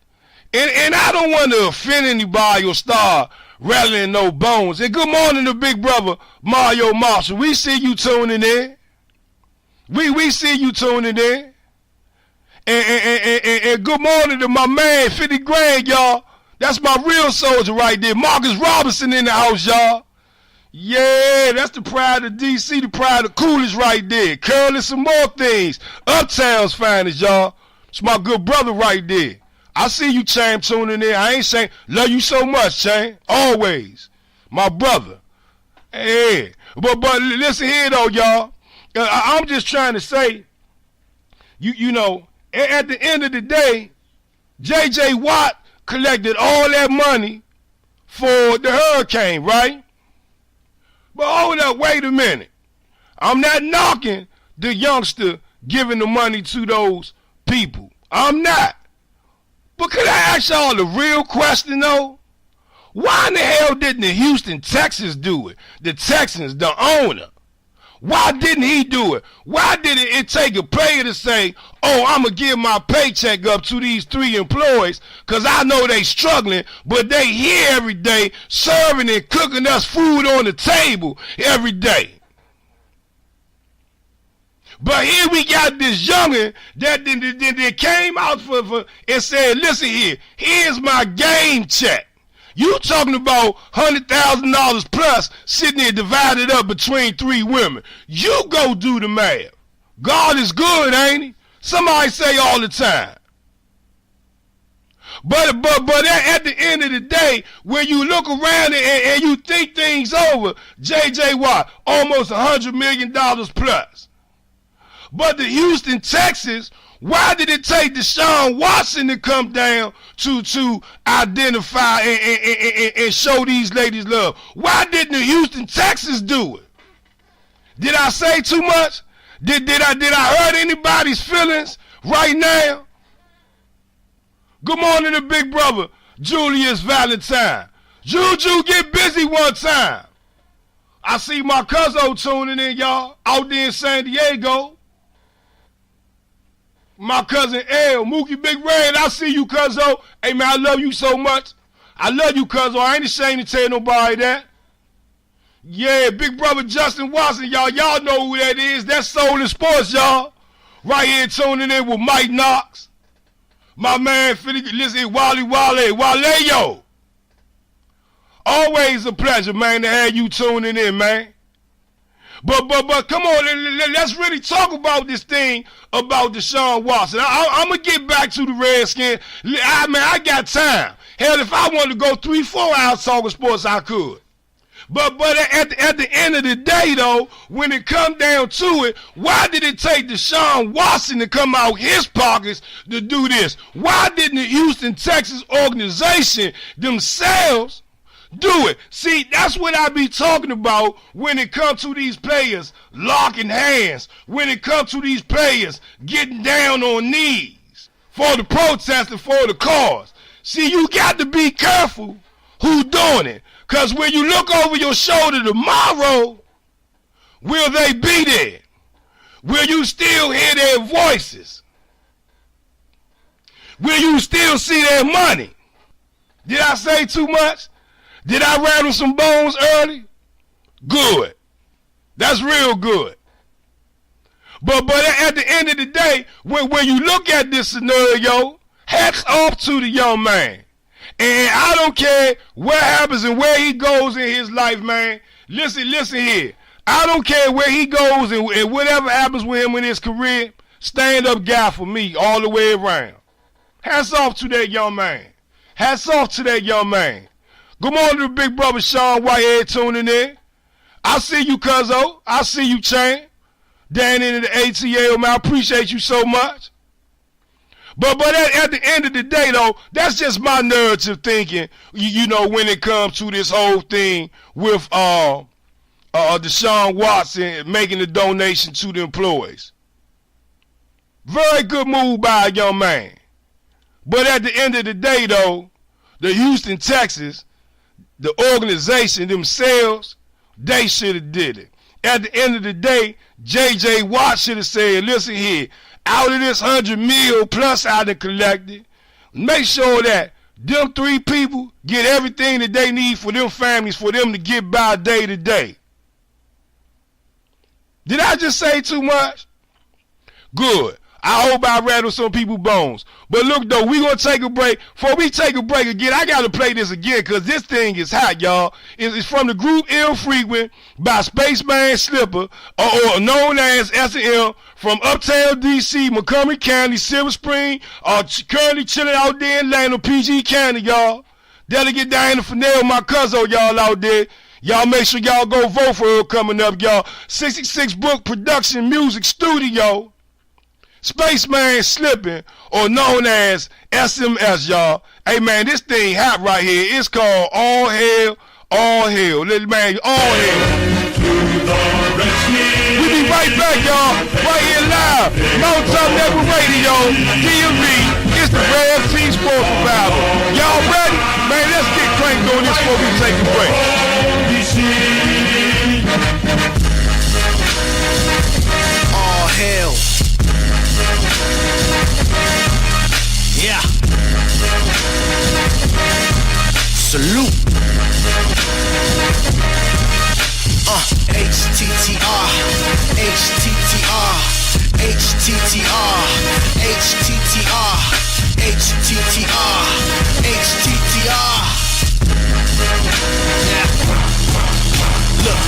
Speaker 7: And I don't want to offend anybody or start rattling no bones. And good morning to big brother Mario Marshall. We see you tuning in. We see you tuning in. And good morning to my man 50 grand, y'all. That's my real soldier right there. Marcus Robinson in the house, y'all. Yeah, that's the pride of DC, the pride of Coolest right there. Curling some more things. Uptown's finest, y'all. It's my good brother right there. I see you, Chain, tuning in. I ain't saying love you so much, Chain. Always. My brother. Hey. But listen here, though, y'all. I'm just trying to say, you know, at the end of the day, J.J. Watt collected all that money for the hurricane, right? But hold up, wait a minute. I'm not knocking the youngster giving the money to those people. I'm not. But could I ask y'all the real question, though? Why in the hell didn't the Houston Texans do it? The Texans, the owner. Why didn't he do it? Why did it take a player to say, oh, I'm going to give my paycheck up to these 3 employees because I know they struggling, but they here every day serving and cooking us food on the table every day. But here we got this youngin' that came out for and said, listen here, here's my game check. You talking about $100,000 plus sitting there divided up between 3 women. You go do the math. God is good, ain't he? Somebody say all the time. But at the end of the day, when you look around and you think things over, J.J. Watt, almost $100 million plus. But the Houston Texans, why did it take Deshaun Watson to come down to identify and show these ladies love? Why didn't the Houston Texans do it? Did I say too much? Did I hurt anybody's feelings right now? Good morning to big brother, Julius Valentine. Juju, get busy one time. I see my cousin tuning in, y'all, out there in San Diego. My cousin L, Mookie Big Red, I see you, cuzzo. Hey, man, I love you so much. I love you, cuzzo. I ain't ashamed to tell nobody that. Yeah, big brother Justin Watson, y'all. Y'all know who that is. That's Soul in Sports, y'all. Right here tuning in with Mike Knox. My man, listen, Wale, yo. Always a pleasure, man, to have you tuning in, man. But come on, let's really talk about this thing about Deshaun Watson. I'm going to get back to the Redskins. I got time. Hell, if I wanted to go 3-4 hours talking sports, I could. But at the end of the day, though, when it come down to it, why did it take Deshaun Watson to come out his pockets to do this? Why didn't the Houston Texans organization themselves do it? See, that's what I be talking about when it comes to these players locking hands, when it comes to these players getting down on knees for the protest and for the cause. See, you got to be careful who doing it. Because when you look over your shoulder tomorrow, will they be there? Will you still hear their voices? Will you still see their money? Did I say too much? Did I rattle some bones early? Good. That's real good. But at the end of the day, when you look at this scenario, hats off to the young man. And I don't care what happens and where he goes in his life, man. Listen here. I don't care where he goes and whatever happens with him in his career. Stand-up guy for me all the way around. Hats off to that young man. Hats off to that young man. Good morning to big brother Sean Whitehead tuning in. I see you, cuzzo. I see you, Chain. Down into the ATL, man. I appreciate you so much. But at the end of the day, though, that's just my narrative thinking, you know, when it comes to this whole thing with Deshaun Watson making a donation to the employees. Very good move by a young man. But at the end of the day, though, the Houston Texans, the organization themselves, they should have did it. At the end of the day, J.J. Watt should have said, listen here, out of this $100 million plus I done collected, make sure that them 3 people get everything that they need for them families, for them to get by day to day. Did I just say too much? Good. I hope I rattled some people's bones. But look, though, we're going to take a break. Before we take a break again, I got to play this again because this thing is hot, y'all. It's from the group Ill Frequent by Spaceman Slipper, or known as S&M, from Uptown, D.C., Montgomery County, Silver Spring, currently chilling out there in Atlanta, PG County, y'all. Delegate Diana Fennell, my cousin, y'all out there. Y'all make sure y'all go vote for her coming up, y'all. 66 Book Production Music Studio. Spaceman Slipping, or known as SMS, y'all. Hey, man, this thing hot right here. It's called All Hail, All Hail. Little man, All Hail. We be right back, y'all. Right here live. Mountain Network Radio, DMV. It's the Rev T Sports Revival. Y'all ready? Man, let's get cranked on this before we take a break.
Speaker 11: All hail. Yeah. Salute. HTTR, HTTR, HTTR, HTTR, HTTR, HTTR.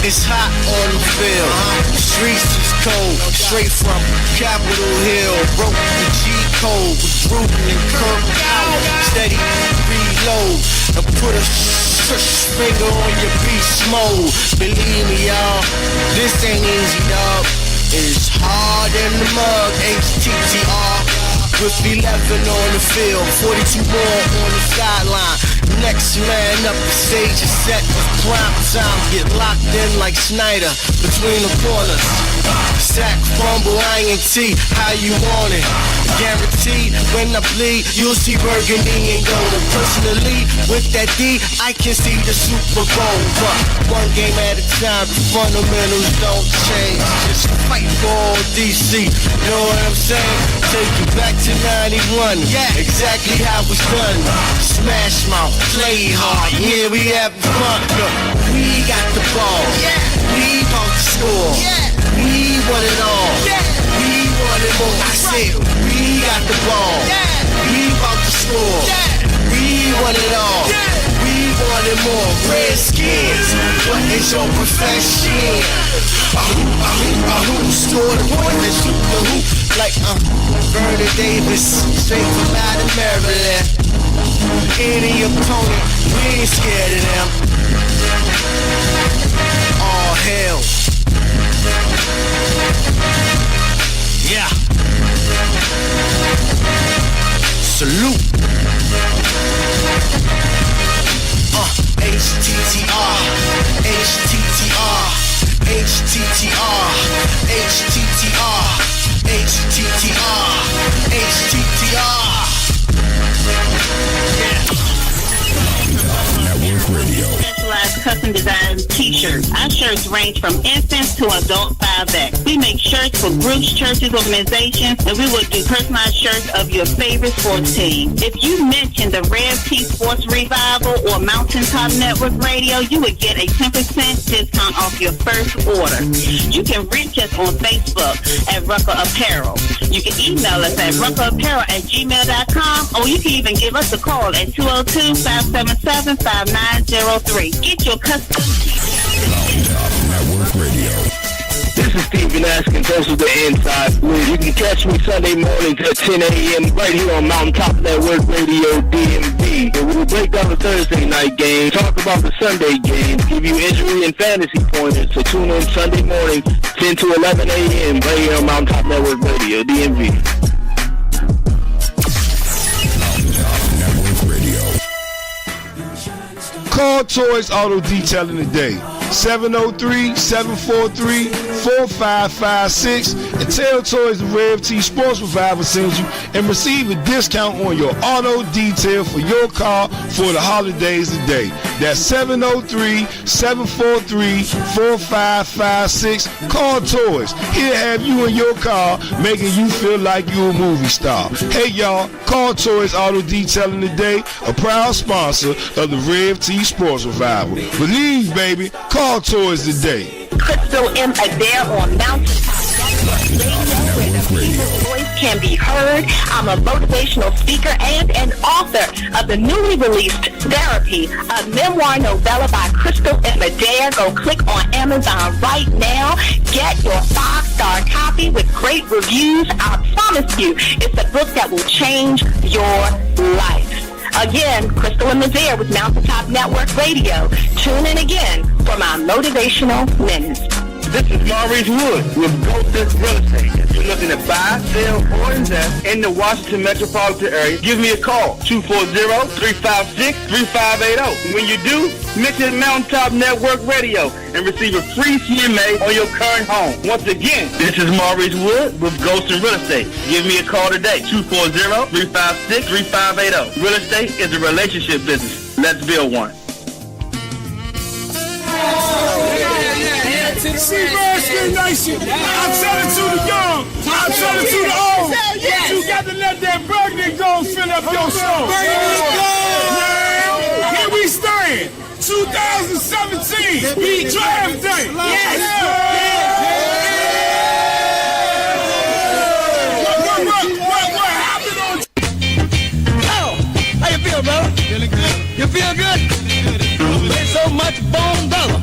Speaker 11: it's hot on the field. The streets is cold, straight from Capitol Hill. Broke the G code with Gruden and Kirk out. Steady reload and put a finger on your beast mode. Believe me, y'all, this ain't easy, dog. It's hard in the mug, HTTR. With 11 on the field, 42 more on the sideline. Next man up the stage is set with prime time. Get locked in like Snyder between the corners. Sack, fumble, INT, how you want it? Guaranteed, when I bleed, you'll see burgundy and gold. Personally, with that D, I can see the Super Bowl. But one game at a time, the fundamentals don't change. Just fight for all DC, you know what I'm saying? Take you back to 91, yeah, exactly how it's done. Smash mouth, play hard, yeah, we having fun. Look, we got the ball, yeah, we about to score, yeah, we want it all, yeah, we want it more. I said, we got the ball, yeah, we about to score, yeah, we want it all, yeah, we want it more. Redskins, what is your profession? Who scored the point and shoot the hoop? Like Vernon Davis, straight from out of Maryland. Any opponent, we ain't scared of them. All hell. Yeah. Salute. HTTR, HTTR, HTTR, HTTR, HTTR, HTTR.
Speaker 1: Network Radio.
Speaker 3: Specialized custom design t-shirts. Our shirts range from infants to adult 5X. We make shirts for groups, churches, organizations, and we will do personalized shirts of your favorite sports team. If you mention the Rev T Sports Revival or Mountaintop Network Radio, you would get a 10% discount off your first order. You can reach us on Facebook at Rucker Apparel. You can email us at ruckerapparel@gmail.com, or you can even give us a call at 202-577-5903. Get your custom
Speaker 1: Network Radio.
Speaker 4: This is Stephen Askin, host of the Inside Blues. You can catch me Sunday mornings at 10 a.m. right here on Mountaintop Network Radio DMV. And we'll break down the Thursday night game, talk about the Sunday games, give you injury and fantasy pointers. So tune in Sunday morning, 10 to 11 a.m. right here on Mountaintop Network Radio DMV.
Speaker 1: Network Radio.
Speaker 5: Call Toys Auto Detailing today. 703-743-4556 and tell Toys the Rev T Sports Revival sends you and receive a discount on your auto detail for your car for the holidays today. That's 703-743-4556. Call Toys. He'll have you in your car making you feel like you're a movie star. Hey y'all, call Toys Auto Detailing today, a proud sponsor of the Rev T Sports Revival. Believe, baby, call Toys today.
Speaker 9: Crystal M. Adair on Mountaintop Radio, where the people's voice can be heard. I'm a motivational speaker and an author of the newly released Therapy, a memoir novella by Crystal M. Adair. Go click on Amazon right now. Get your 5-star copy with great reviews. I promise you, it's a book that will change your life. Again, Crystal M. Adair with Mountaintop Network Radio. Tune in again for my motivational minutes.
Speaker 4: This is Maurice Wood with Golden Real Estate. If you're looking to buy, sell, or invest in the Washington metropolitan area, give me a call, 240-356-3580. When you do, mention Mountaintop Network Radio and receive a free CMA on your current home. Once again, this is Maurice Wood with Golden Real Estate. Give me a call today, 240-356-3580. Real estate is a relationship business. Let's build one.
Speaker 10: Seabury Nation, I'm telling to the young, I'm telling to the old, you got to let that burgundy go fill up your soul. Now, here we stand, 2017, draft day. What happened on?
Speaker 12: Oh, how you feel, bro? Feeling good. You feel good? There's so much bone dollar.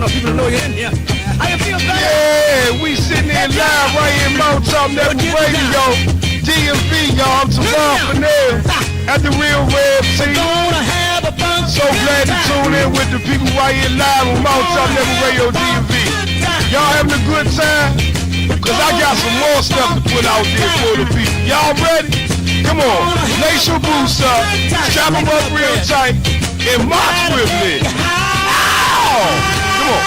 Speaker 12: for people to know you're in here. How you feel, baby?
Speaker 7: Yeah, we sitting there live right here in Motown Network Radio. DMV, y'all. I'm Tavon Fennell at the Real Rev team. So glad to tune in with the people right here live on Motown Network Radio DMV. Y'all having a good time? Cause I got some more stuff to put out there for the people. Y'all ready? Come on, lace your boots up, strap them up real tight, and march with me. Ow! Come on.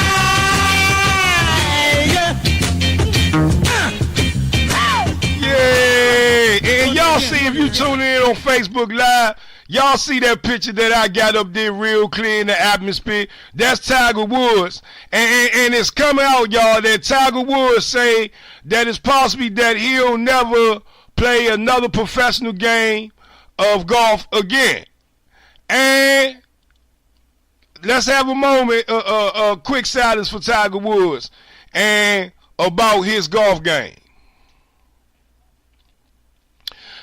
Speaker 7: Yeah, and y'all see if you tune in on Facebook Live, y'all see that picture that I got up there real clear in the atmosphere. That's Tiger Woods. And it's coming out, y'all, that Tiger Woods say that it's possibly that he'll never play another professional game of golf again. And let's have a moment, a quick silence for Tiger Woods and about his golf game.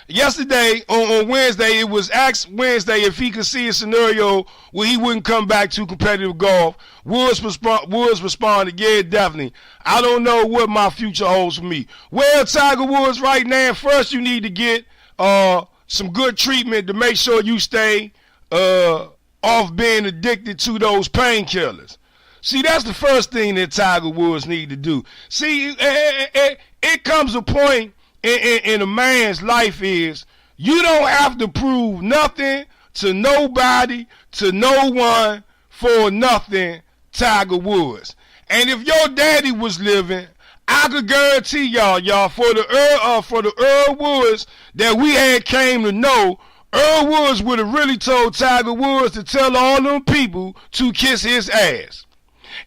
Speaker 7: Yesterday, on Wednesday, it was asked Wednesday if he could see a scenario where he wouldn't come back to competitive golf. Woods responded, yeah, definitely. I don't know what my future holds for me. Well, Tiger Woods, right now, first you need to get some good treatment to make sure you stay off being addicted to those painkillers. See, that's the first thing that Tiger Woods need to do. See, it comes a point in a man's life is you don't have to prove nothing to nobody, to no one, for nothing, Tiger Woods. And if your daddy was living, I could guarantee y'all, for the Earl Woods that we had came to know, Earl Woods would have really told Tiger Woods to tell all them people to kiss his ass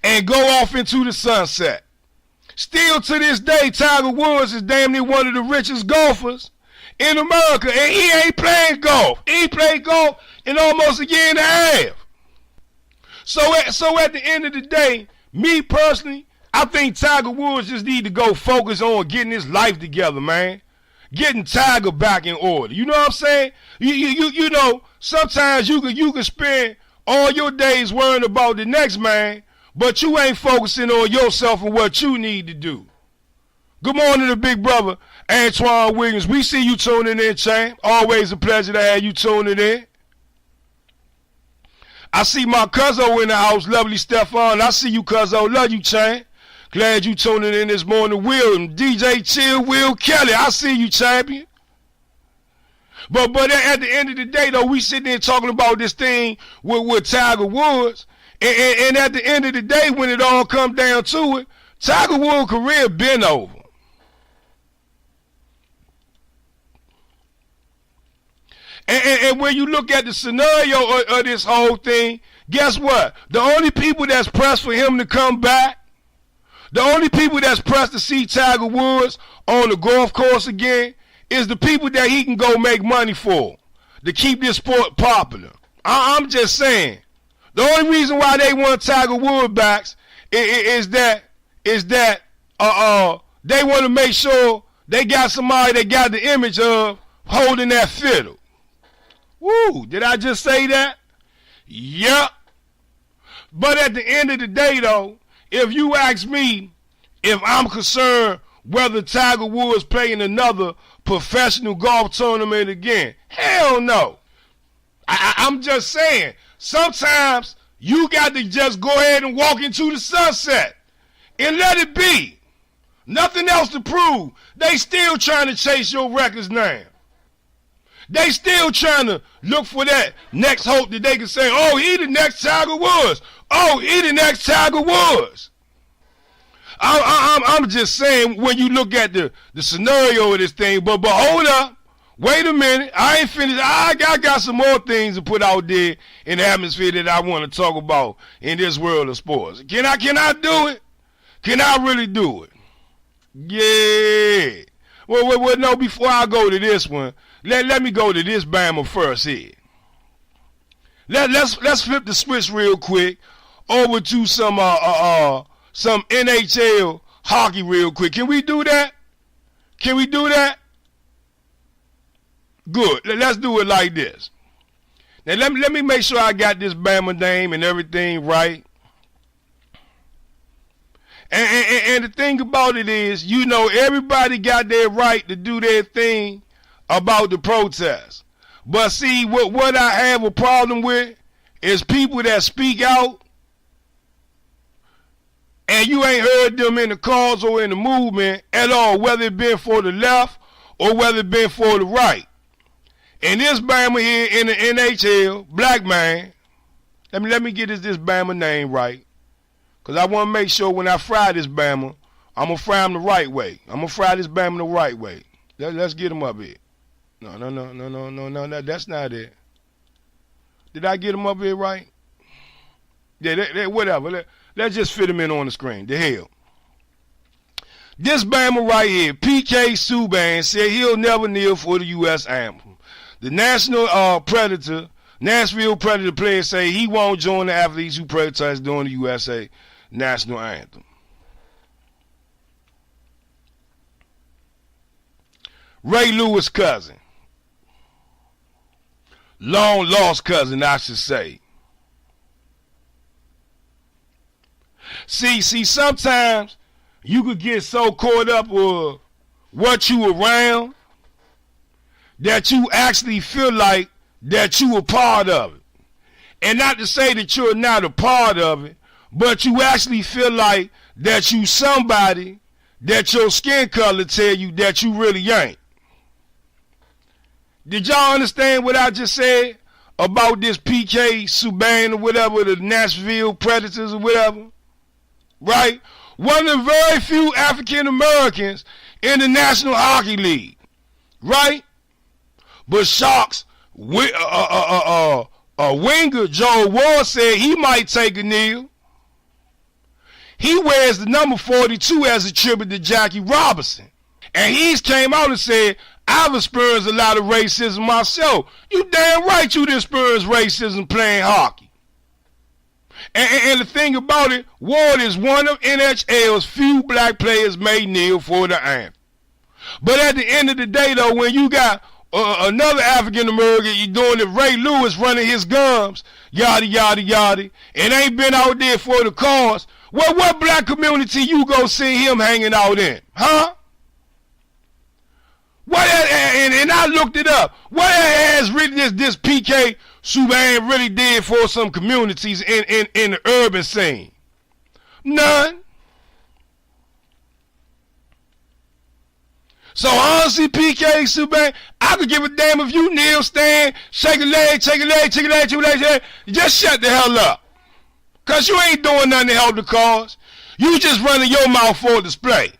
Speaker 7: and go off into the sunset. Still to this day, Tiger Woods is damn near one of the richest golfers in America, and he ain't playing golf. He ain't played golf in almost a year and a half. So at the end of the day, me personally, I think Tiger Woods just need to go focus on getting his life together, man. Getting Tiger back in order. You know what I'm saying? You know, sometimes you can spend all your days worrying about the next man, but you ain't focusing on yourself and what you need to do. Good morning to big brother Antoine Williams. We see you tuning in, champ. Always a pleasure to have you tuning in. I see my cousin in the house, lovely Stefan. I see you, cousin. Love you, champ. Glad you tuning in this morning. Will, DJ Chill, Will Kelly. I see you, champion. But at the end of the day, though, we sitting there talking about this thing with Tiger Woods. And at the end of the day, when it all comes down to it, Tiger Woods' career been over. And when you look at the scenario of this whole thing, guess what? The only people that's pressed for him to come back, the only people that's pressed to see Tiger Woods on the golf course again is the people that he can go make money for to keep this sport popular. I'm just saying. The only reason why they want Tiger Woods back is that they want to make sure they got somebody that got the image of holding that fiddle. Woo, did I just say that? Yep. But at the end of the day, though, if you ask me if I'm concerned whether Tiger Woods playing another professional golf tournament again, hell no. I'm just saying, sometimes you got to just go ahead and walk into the sunset and let it be. Nothing else to prove. They still trying to chase your records now. They still trying to look for that next hope that they can say, oh, he the next Tiger Woods. Oh, he the next Tiger Woods. I'm just saying, when you look at the scenario of this thing, but hold up. Wait a minute. I ain't finished. I got some more things to put out there in the atmosphere that I want to talk about in this world of sports. Can I do it? Can I really do it? Yeah. Well, no, before I go to this one, let me go to this Bama first here. Let's flip the switch real quick over to some NHL hockey real quick. Can we do that? Can we do that? Good. Let's do it like this. Now let me make sure I got this Bama name and everything right. And the thing about it is, you know, everybody got their right to do their thing about the protest. But see, what I have a problem with is people that speak out and you ain't heard them in the cause or in the movement at all, whether it been for the left or whether it been for the right. And this Bama here in the NHL, black man, let me get this Bama name right, because I want to make sure when I fry this Bama, I'm going to fry him the right way. I'm going to fry this Bama the right way. Let's get him up here. No, that's not it. Did I get him up here right? Yeah, whatever. Let's just fit him in on the screen. The hell. This Bama right here, PK Subban, said he'll never kneel for the U.S. anthem. The Nashville Predator player say he won't join the athletes who protest during the USA national anthem. Ray Lewis' cousin. Long lost cousin, I should say. See, sometimes you could get so caught up with what you around that you actually feel like that you a part of it. And not to say that you're not a part of it, but you actually feel like that you somebody that your skin color tell you that you really ain't. Did y'all understand what I just said about this PK Subban or whatever, the Nashville Predators or whatever? Right? One of the very few African Americans in the National Hockey League. Right? But Sharks, winger Joe Ward said he might take a kneel. He wears the number 42 as a tribute to Jackie Robinson. And he's came out and said, I've experienced a lot of racism myself. You damn right you experienced racism playing hockey. And the thing about it, Ward is one of NHL's few black players may kneel for the anthem. But at the end of the day, though, when you got another African American, you doing it, Ray Lewis running his gums, yada, yada, yada, and ain't been out there for the cause, well, what black community you go see him hanging out in? Huh? What? And I looked it up. What has this PK Subban really did for some communities in the urban scene? None. So honestly, PK Subban, I could give a damn if you kneel, stand, shake a leg, shake a leg, shake a leg, shake a leg, shake a leg. Just shut the hell up. Because you ain't doing nothing to help the cause. You just running your mouth for display.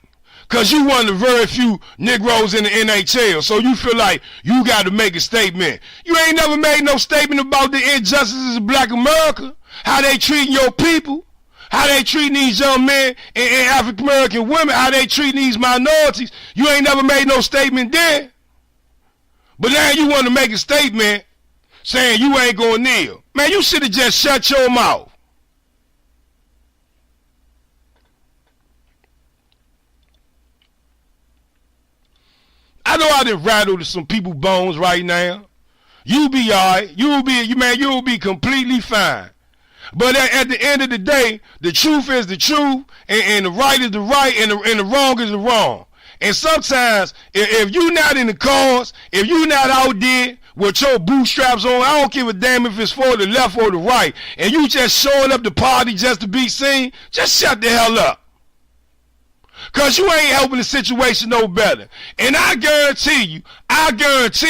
Speaker 7: Because you one of the very few Negroes in the NHL, so you feel like you got to make a statement. You ain't never made no statement about the injustices of black America, how they treating your people, how they treating these young men and African American women, how they treating these minorities. You ain't never made no statement then. But now you want to make a statement saying you ain't going to kneel. Man, you should have just shut your mouth. I know I done rattled some people's bones right now. You be alright. You'll be completely fine. But at the end of the day, the truth is the truth, and the right is the right, and the wrong is the wrong. And sometimes, if you not in the cause, if you not out there with your bootstraps on, I don't give a damn if it's for the left or the right, and you just showing up to party just to be seen, just shut the hell up. Because you ain't helping the situation no better. And I guarantee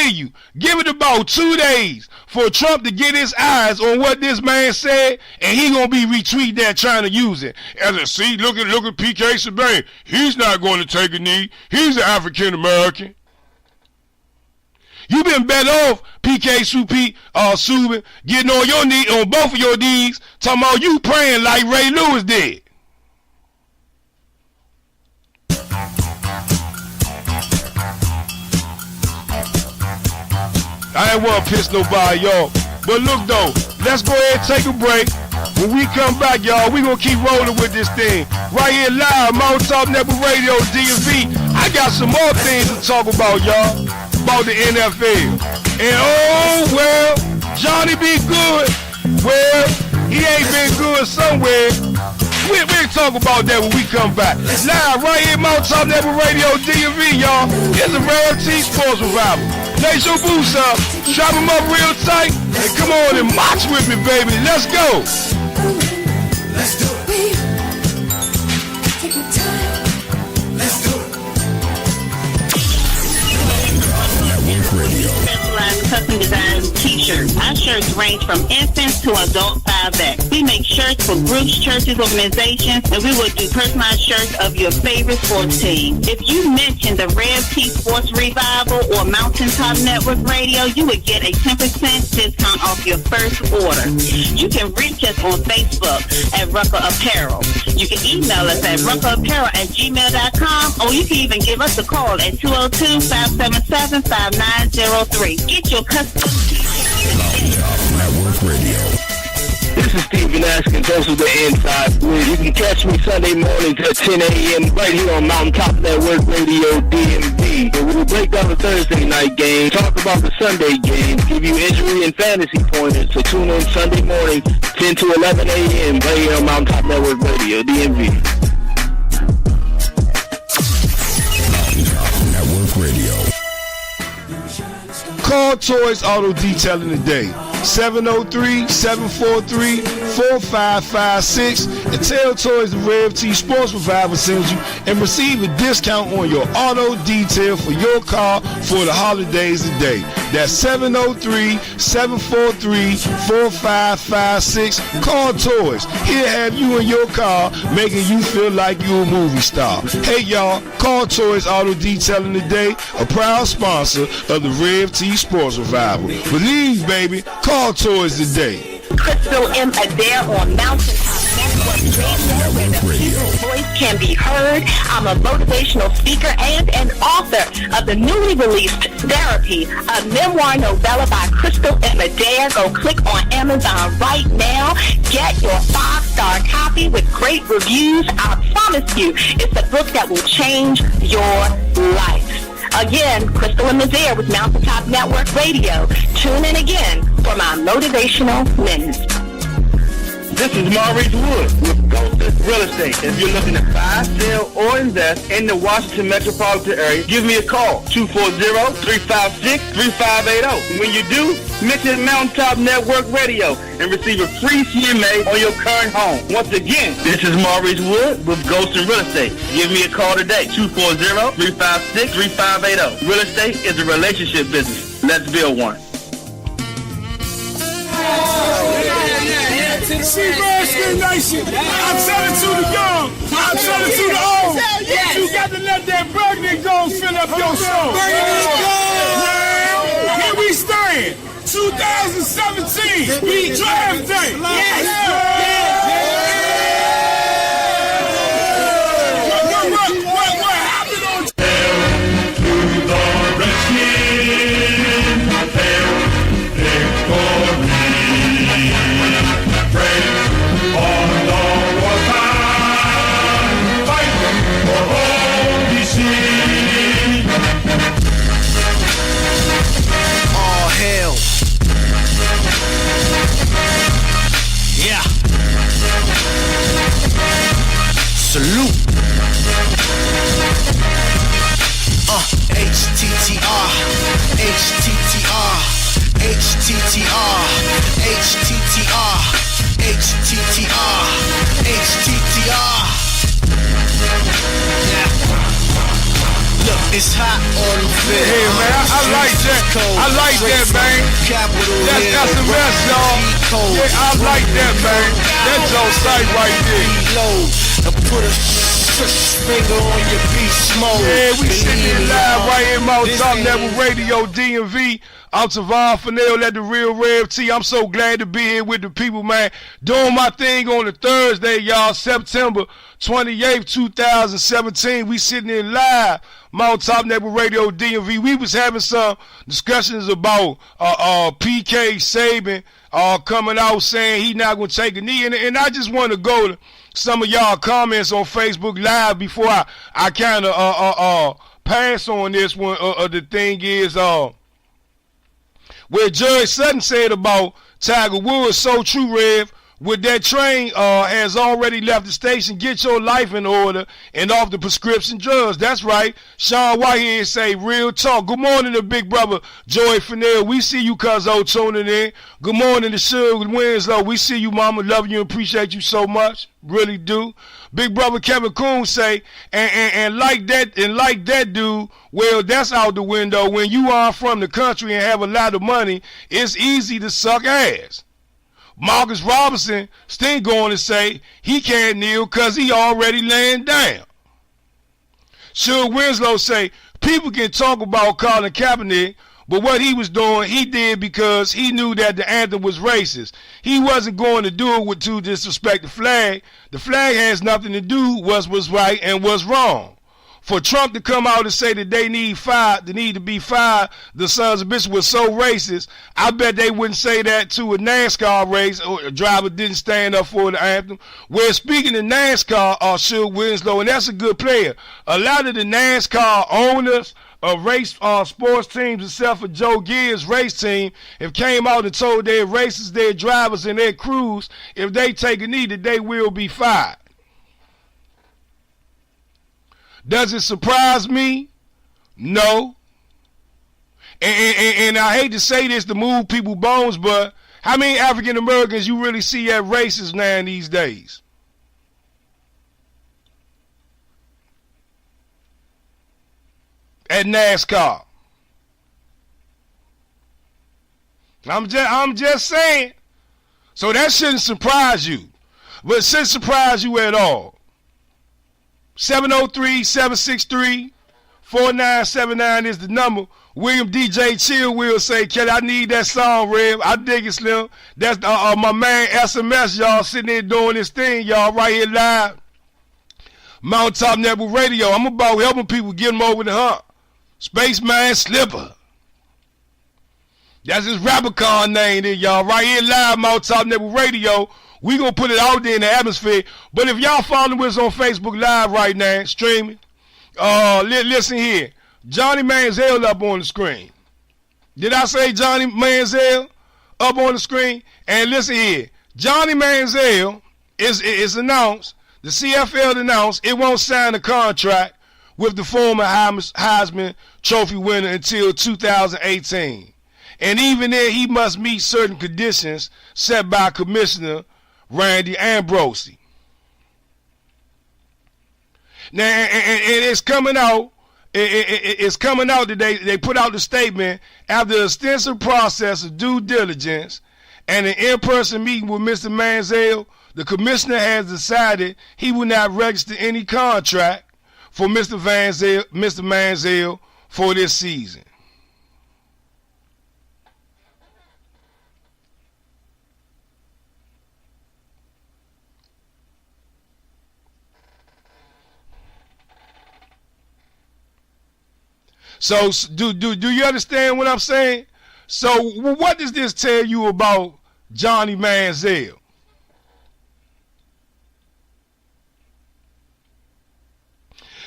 Speaker 7: you, give it about 2 days for Trump to get his eyes on what this man said, and he going to be retweeting that trying to use it. As a see, look at PK Subban. He's not going to take a knee. He's an African American. You been better off, PK Subban, getting on your knee, on both of your knees, talking about you praying like Ray Lewis did. I ain't want to piss nobody off. But look though, let's go ahead and take a break. When we come back, y'all, we gonna keep rolling with this thing. Right here live, Mountain Top Network Radio, DMV. I got some more things to talk about, y'all. About the NFL. And oh, well, Johnny be good. Well, he ain't been good somewhere. We'll talk about that when we come back. Live right here, Mount Top Network Radio, DMV, y'all. It's a Rev T Sports Revival. Lace your boots up, strap them up real tight, and come on and march with me, baby. Let's go.
Speaker 10: Let's do it. Take your time. Let's do it.
Speaker 1: Network Radio.
Speaker 3: Specialized custom design t-shirts. Our shirts range from infants to adult 5X. We make shirts for groups, churches, organizations, and we will do personalized shirts of your favorite sports team. If you mention the Rev T Sports Revival or Mountaintop Network Radio, you would get a 10% discount off your first order. You can reach us on Facebook at Rucker Apparel. You can email us at ruckerapparel@gmail.com, or you can even give us a call at 202-577-5903. Get your custom
Speaker 1: Network Radio.
Speaker 4: This is Stephen Askin, host of The Inside Blitz. You can catch me Sunday mornings at 10 a.m. right here on Mountaintop Network Radio, DMV. And we will break down the Thursday night game, talk about the Sunday game, give you injury and fantasy pointers. So tune in Sunday morning, 10 to 11 a.m. right here on Mountaintop Network Radio, DMV.
Speaker 1: Mountaintop Network Radio.
Speaker 5: Call Toys Auto Detailing today. 703-743-4556 and tell Toys the Rev T Sports Revival sends you and receive a discount on your auto detail for your car for the holidays today. That's 703-743-4556. Call Toys. He'll have you in your car making you feel like you're a movie star. Hey y'all, call Toys Auto Detailing today, a proud sponsor of the Rev T Sports Revival. Believe, baby, call Toys today.
Speaker 9: Crystal M. Adair on Mountaintop Network Radio, where the people's voice can be heard. I'm a motivational speaker and an author of the newly released Therapy, a memoir novella by Crystal M. Adair. Go click on Amazon right now. Get your 5-star copy with great reviews. I promise you, it's a book that will change your life. Again, Crystal M. Adair with Mountaintop Network Radio. Tune in again for my motivational minutes.
Speaker 13: This is Maurice Wood with Ghosted Real Estate. If you're looking to buy, sell, or invest in the Washington metropolitan area, give me a call, 240-356-3580. When you do, mention Mountaintop Network Radio and receive a free CMA on your current home. Once again, this is Maurice Wood with Ghosted Real Estate. Give me a call today, 240-356-3580. Real estate is a relationship business. Let's build one.
Speaker 10: Seabass Nation, I tell it to the young, I tell it to the old. You got to let that burgundy gold fill up your soul. Now, here we stand, 2017, draft day. What happened on to the Redskins, victory.
Speaker 11: All hail. Yeah. Salute. HTTR. HTTR. HTTR. HTTR. HTTR. HTTR. Yeah. Look, it's hot on the field.
Speaker 7: Hey, man, I like that. I like that, man. That's got some rest, y'all. Yeah, I like that, man. That's on site right there.
Speaker 11: And put a finger on your beast mode.
Speaker 7: Yeah, we sitting here live right here, Mountaintop Network Radio, DMV. I'm Tavon Fennell at the Real Rev T. I'm so glad to be here with the people, man. Doing my thing on the Thursday, y'all, September 28th, 2017. We sitting in live, Mountaintop Network Radio, DMV. We was having some discussions about PK Saban coming out saying he not going to take a knee. And I just want to go to some of y'all comments on Facebook Live before I kind of pass on this one. The thing is, where Judge Sutton said about Tiger Woods, so true, Rev. with that train has already left the station. Get your life in order and off the prescription drugs. That's right. Sean White here say real talk. Good morning to big brother Joey Fennell. We see you, cuzzo, tuning in. Good morning to Suge Winslow. We see you, mama. Love you and appreciate you so much. Really do. Big brother Kevin Coon say, and like that dude, well, that's out the window. When you are from the country and have a lot of money, it's easy to suck ass. Marcus Robinson still going to say he can't kneel because he already laying down. Suge Winslow say people can talk about Colin Kaepernick, but what he was doing, he did because he knew that the anthem was racist. He wasn't going to do it to disrespect the flag. The flag has nothing to do with what's right and what's wrong. For Trump to come out and say that they need to be fired, the sons of bitches were so racist, I bet they wouldn't say that to a NASCAR race or a driver didn't stand up for the anthem. Well, speaking of NASCAR, Suge Winslow, and that's a good player. A lot of the NASCAR owners of race sports teams, except for Joe Gibbs' race team, have came out and told their racers, their drivers, and their crews, if they take a knee, that they will be fired. Does it surprise me? No. And I hate to say this to move people's bones, but how many African Americans you really see at races now these days? At NASCAR. I'm just saying. So that shouldn't surprise you. But it shouldn't surprise you at all. 703-763-4979 is the number. William DJ Chill will say, Kelly, I need that song, Rev. I dig it, Slim. That's my man SMS, y'all, sitting there doing this thing, y'all, right here live. Mountaintop Network Radio. I'm about helping people get them over the hump. Spaceman Slipper. That's his Rappercon name there, y'all. Right here live, Mountaintop Network Radio. We gonna put it out there in the atmosphere. But if y'all following us on Facebook Live right now, streaming, listen here. Johnny Manziel up on the screen. Did I say Johnny Manziel up on the screen? And listen here. Johnny Manziel is announced, the CFL announced it won't sign a contract with the former Heisman Trophy winner until 2018. And even then, he must meet certain conditions set by Commissioner Randy Ambrosie. Now, and it's coming out. It's coming out today. They put out the statement after an extensive process of due diligence and an in-person meeting with Mr. Manziel. The commissioner has decided he will not register any contract for Mr. Manziel for this season. So do you understand what I'm saying? So what does this tell you about Johnny Manziel?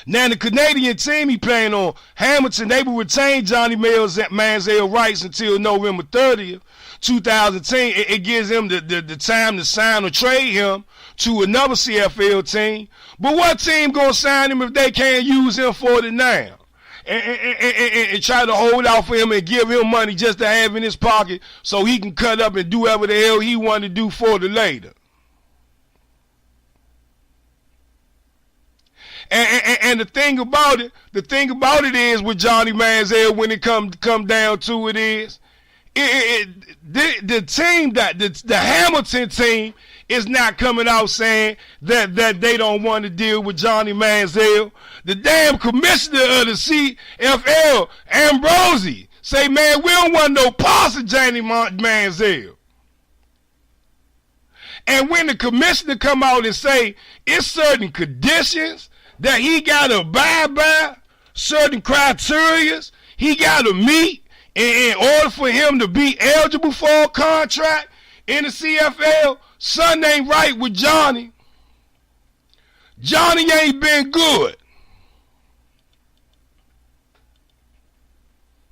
Speaker 7: Now the Canadian team he playing on, Hamilton, they will retain Johnny Manziel rights until November 30th, 2010. It gives him the time to sign or trade him to another CFL team. But what team gonna sign him if they can't use him for it now? And try to hold out for him and give him money just to have in his pocket so he can cut up and do whatever the hell he want to do for the later. And the thing about it is with Johnny Manziel, when it come down to it is, the team the Hamilton team is not coming out saying that they don't want to deal with Johnny Manziel. The damn commissioner of the CFL, Ambrosie, say, man, we don't want no parts of Johnny Manziel. And when the commissioner come out and say it's certain conditions that he got to abide by, certain criteria he got to meet in order for him to be eligible for a contract in the CFL, something ain't right with Johnny. Johnny ain't been good.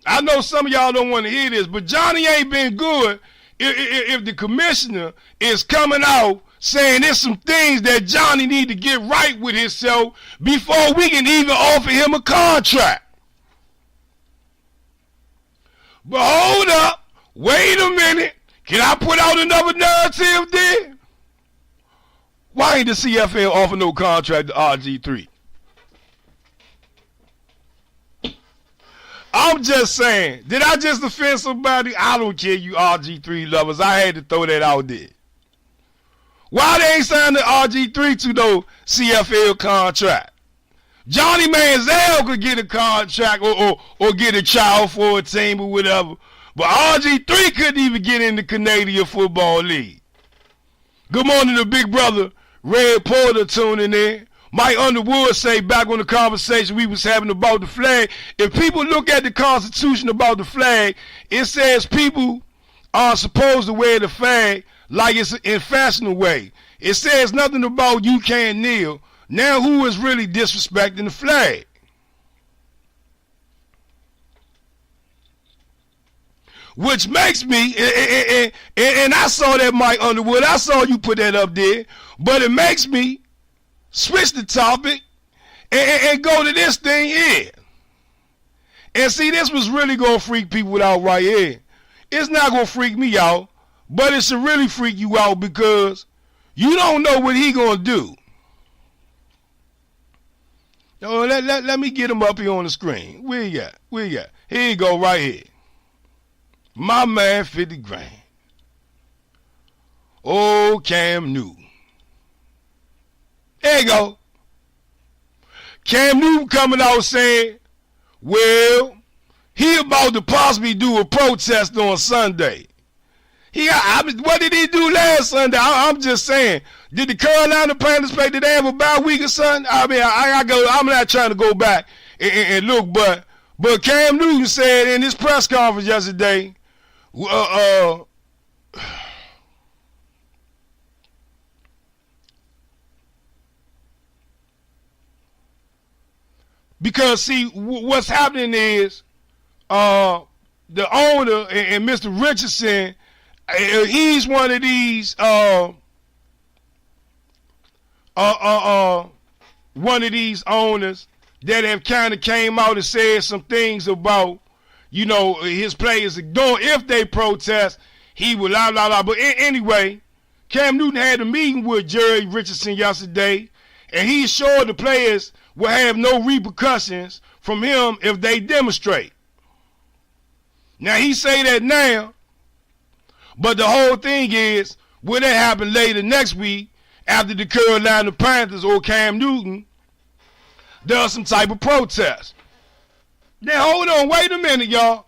Speaker 7: I know some of y'all don't want to hear this, but Johnny ain't been good if the commissioner is coming out saying there's some things that Johnny need to get right with himself before we can even offer him a contract. But hold up, wait a minute. Can I put out another narrative then? Why ain't the CFL offer no contract to RG3? I'm just saying, did I just offend somebody? I don't care, you RG3 lovers. I had to throw that out there. Why they ain't signed the RG3 to no CFL contract? Johnny Manziel could get a contract or get a child for a team or whatever. But RG3 couldn't even get in the Canadian Football League. Good morning to Big Brother Red Porter tuning in. Mike Underwood say back on the conversation we was having about the flag, if people look at the Constitution about the flag, it says people are supposed to wear the flag like it's in fashionable way. It says nothing about you can't kneel. Now who is really disrespecting the flag? Which makes me, and I saw that, Mike Underwood, I saw you put that up there, but it makes me switch the topic and go to this thing here. And see, this was really going to freak people out right here. It's not going to freak me out, but it should really freak you out because you don't know what he going to do. Oh, let me get him up here on the screen. Where you at? Where you at? Here you go, right here. My man, 50 grand. Oh, Cam Newton. There you go. Cam Newton coming out saying, well, he about to possibly do a protest on Sunday. What did he do last Sunday? I'm just saying. Did the Carolina Panthers play? Did they have a bye week or something? I mean, I'm not trying to go back and look, but Cam Newton said in his press conference yesterday, because see, what's happening is the owner and Mr. Richardson, he's one of these owners that have kind of came out and said some things about, you know, his players doing, if they protest, he will blah, blah, blah. But anyway, Cam Newton had a meeting with Jerry Richardson yesterday, and he assured the players will have no repercussions from him if they demonstrate. Now, he say that now, but the whole thing is, will that happen later next week after the Carolina Panthers or Cam Newton does some type of protest? Now, hold on, wait a minute, y'all.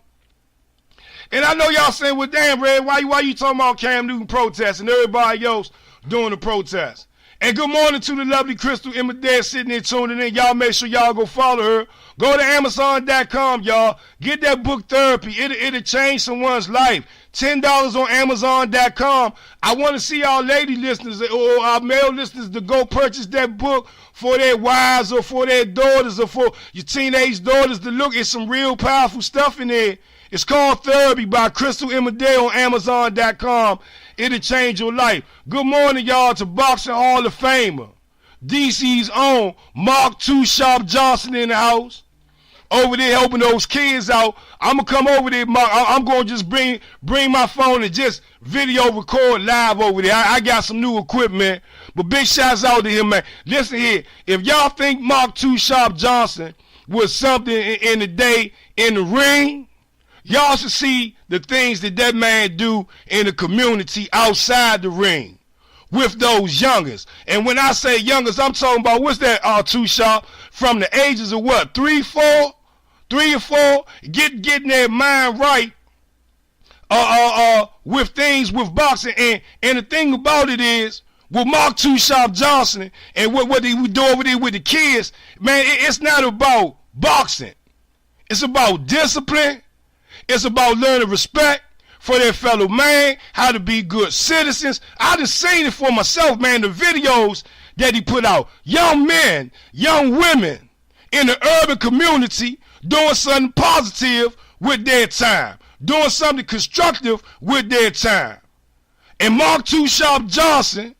Speaker 7: And I know y'all saying, well, damn, Red, why you talking about Cam Newton protest and everybody else doing the protest? And good morning to the lovely Crystal Emma there sitting there tuning in. Y'all make sure y'all go follow her. Go to Amazon.com, y'all. Get that book Therapy. It'll change someone's life. $10 on Amazon.com. I want to see our lady listeners or our male listeners to go purchase that book for their wives or for their daughters or for your teenage daughters to look at some real powerful stuff in there. It's called Therapy by Crystal Emma on Amazon.com. It'll change your life. Good morning, y'all, to Boxing Hall of Famer, DC's own Mark Too Sharp Johnson in the house. Over there helping those kids out. I'm going to come over there, Mark. I'm going to just bring my phone and just video record live over there. I got some new equipment. But big shouts out to him, man. Listen here. If y'all think Mark Too Sharp Johnson was something in the day in the ring, y'all should see the things that man do in the community outside the ring with those youngers. And when I say youngers, I'm talking about, what's that, Too Sharp? From the ages of what, 3 or 4, getting their mind right with things with boxing. And the thing about it is, with Mark Too Sharp Johnson and what he would do over there with the kids, man, it's not about boxing. It's about discipline. It's about learning respect for their fellow man, how to be good citizens. I just seen it for myself, man, the videos that he put out. Young men, young women in the urban community doing something positive with their time, doing something constructive with their time. and Mark Too Sharp Johnson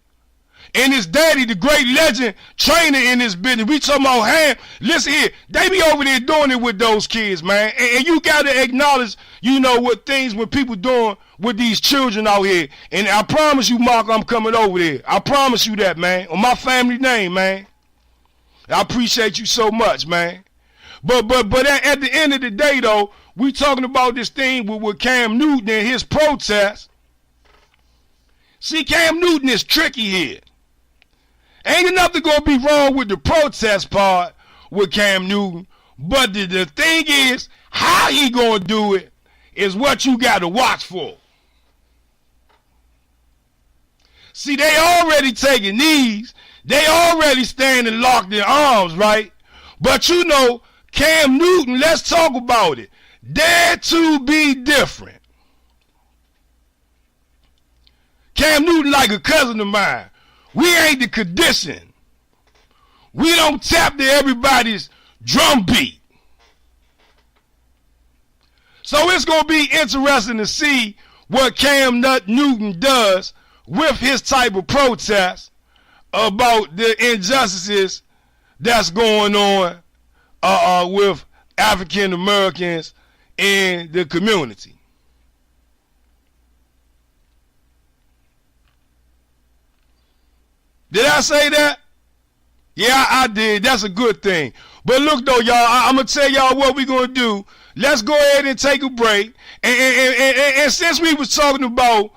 Speaker 7: and his daddy, the great legend trainer in this business. We talking about Ham. Listen here, they be over there doing it with those kids, man. And you got to acknowledge, you know, what things when people doing with these children out here. And I promise you, Mark, I'm coming over there. I promise you that, man. On my family name, man. I appreciate you so much, man. But at the end of the day, though, we talking about this thing with Cam Newton and his protest. See, Cam Newton is tricky here. Ain't nothing gonna be wrong with the protest part with Cam Newton, but the thing is, how he gonna do it is what you gotta watch for. See, they already taking knees, they already standing locked in arms, right? But you know, Cam Newton, let's talk about it. Dare to be different. Cam Newton like a cousin of mine. We ain't the condition. We don't tap to everybody's drum beat. So it's going to be interesting to see what Cam Newton does with his type of protest about the injustices that's going on with African Americans in the community. Did I say that? Yeah, I did. That's a good thing. But look, though, y'all, I'm going to tell y'all what we're going to do. Let's go ahead and take a break. And since we was talking about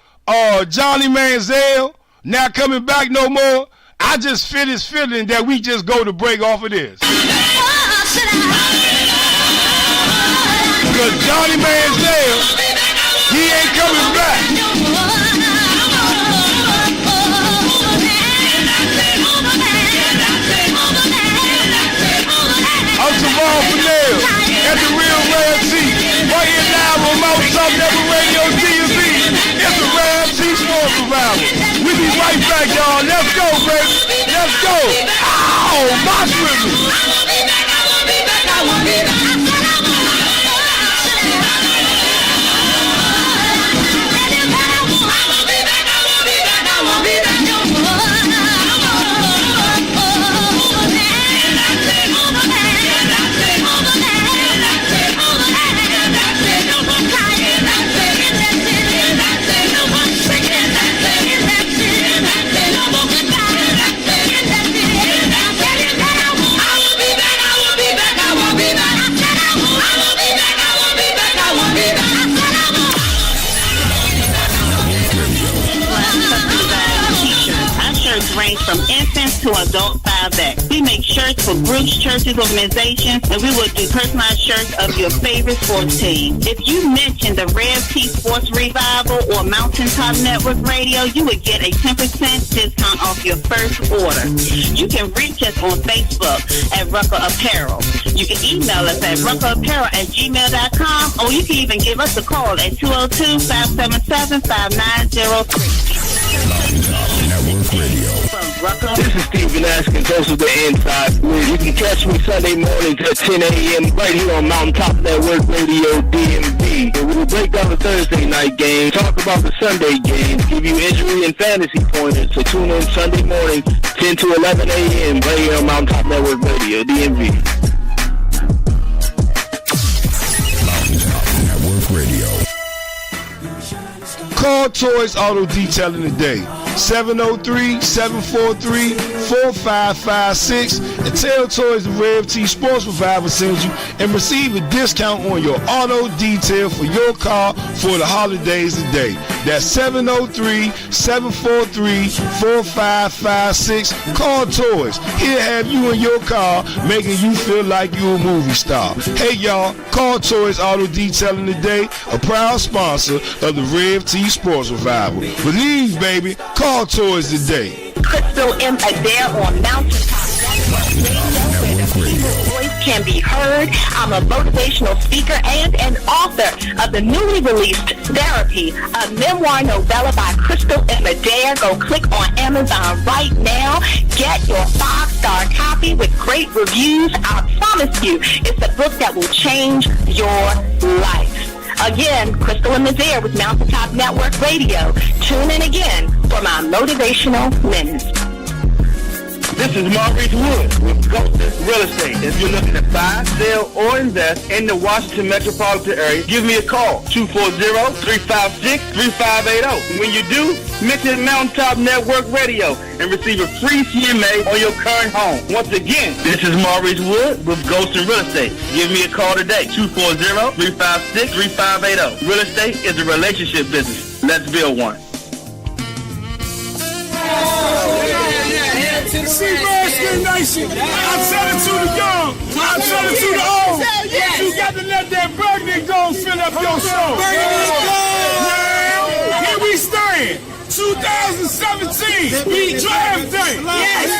Speaker 7: Johnny Manziel not coming back no more, I just feel this feeling that we just go to break off of this. Because Johnny Manziel, he ain't coming back. I'm Jamal Fennell at the Real Rare T. Right here live on Mountain Top Network Radio DMV. It's the Rare T Sports Survival. We be right back, y'all. Let's go, baby. Let's go. Ow! Mosh with me. I will be back.
Speaker 3: Range from infants to adult 5X. We make shirts for groups, churches, organizations, and we will do personalized shirts of your favorite sports team. If you mention the Rev T Sports Revival or Mountaintop Network Radio, you would get a 10% discount off your first order. You can reach us on Facebook at Rucker Apparel. You can email us at ruckerapparel@gmail.com, or you can even give us a call at 202-577-5903.
Speaker 1: Network Radio.
Speaker 4: This is Stephen Askins, host of the Inside Split. You can catch me Sunday mornings at 10 a.m. right here on Mountaintop Network Radio DMV. We'll break down the Thursday night game, talk about the Sunday games, give you injury and fantasy pointers. So tune in Sunday morning, 10 to 11 a.m. right here on Mountaintop Network Radio DMV.
Speaker 1: Mountaintop Network Radio.
Speaker 5: Call Toys Auto Detailing today. 703-743-4556 and tell Toys the Rev T Sports Revival sends you and receive a discount on your auto detail for your car for the holidays today. That's 703-743-4556. Call Toys. He'll have you in your car making you feel like you're a movie star. Hey y'all, call Toys Auto Detailing today, a proud sponsor of the Rev T Sports Revival. Believe, baby, call Toys today.
Speaker 9: Crystal M. Adair on Mountaintop Network Radio. Voice can be heard. I'm a motivational speaker and an author of the newly released Therapy, a memoir novella by Crystal M. Adair. Go click on Amazon right now. Get your 5-star copy with great reviews. I promise you, it's a book that will change your life. Again, Crystal and Mazaire with Mountaintop Network Radio. Tune in again for my motivational minutes.
Speaker 13: This is Maurice Wood with Golden Real Estate. If you're looking to buy, sell, or invest in the Washington metropolitan area, give me a call, 240-356-3580. When you do, mention Mountaintop Network Radio and receive a free CMA on your current home. Once again, this is Maurice Wood with Golden Real Estate. Give me a call today, 240-356-3580. Real estate is a relationship business. Let's build one.
Speaker 10: See, Redskins Nation, I tell it to the young, I tell it to the old. You got to let that burgundy go fill up your show. Now, here we stand, 2017, draft day. Yes.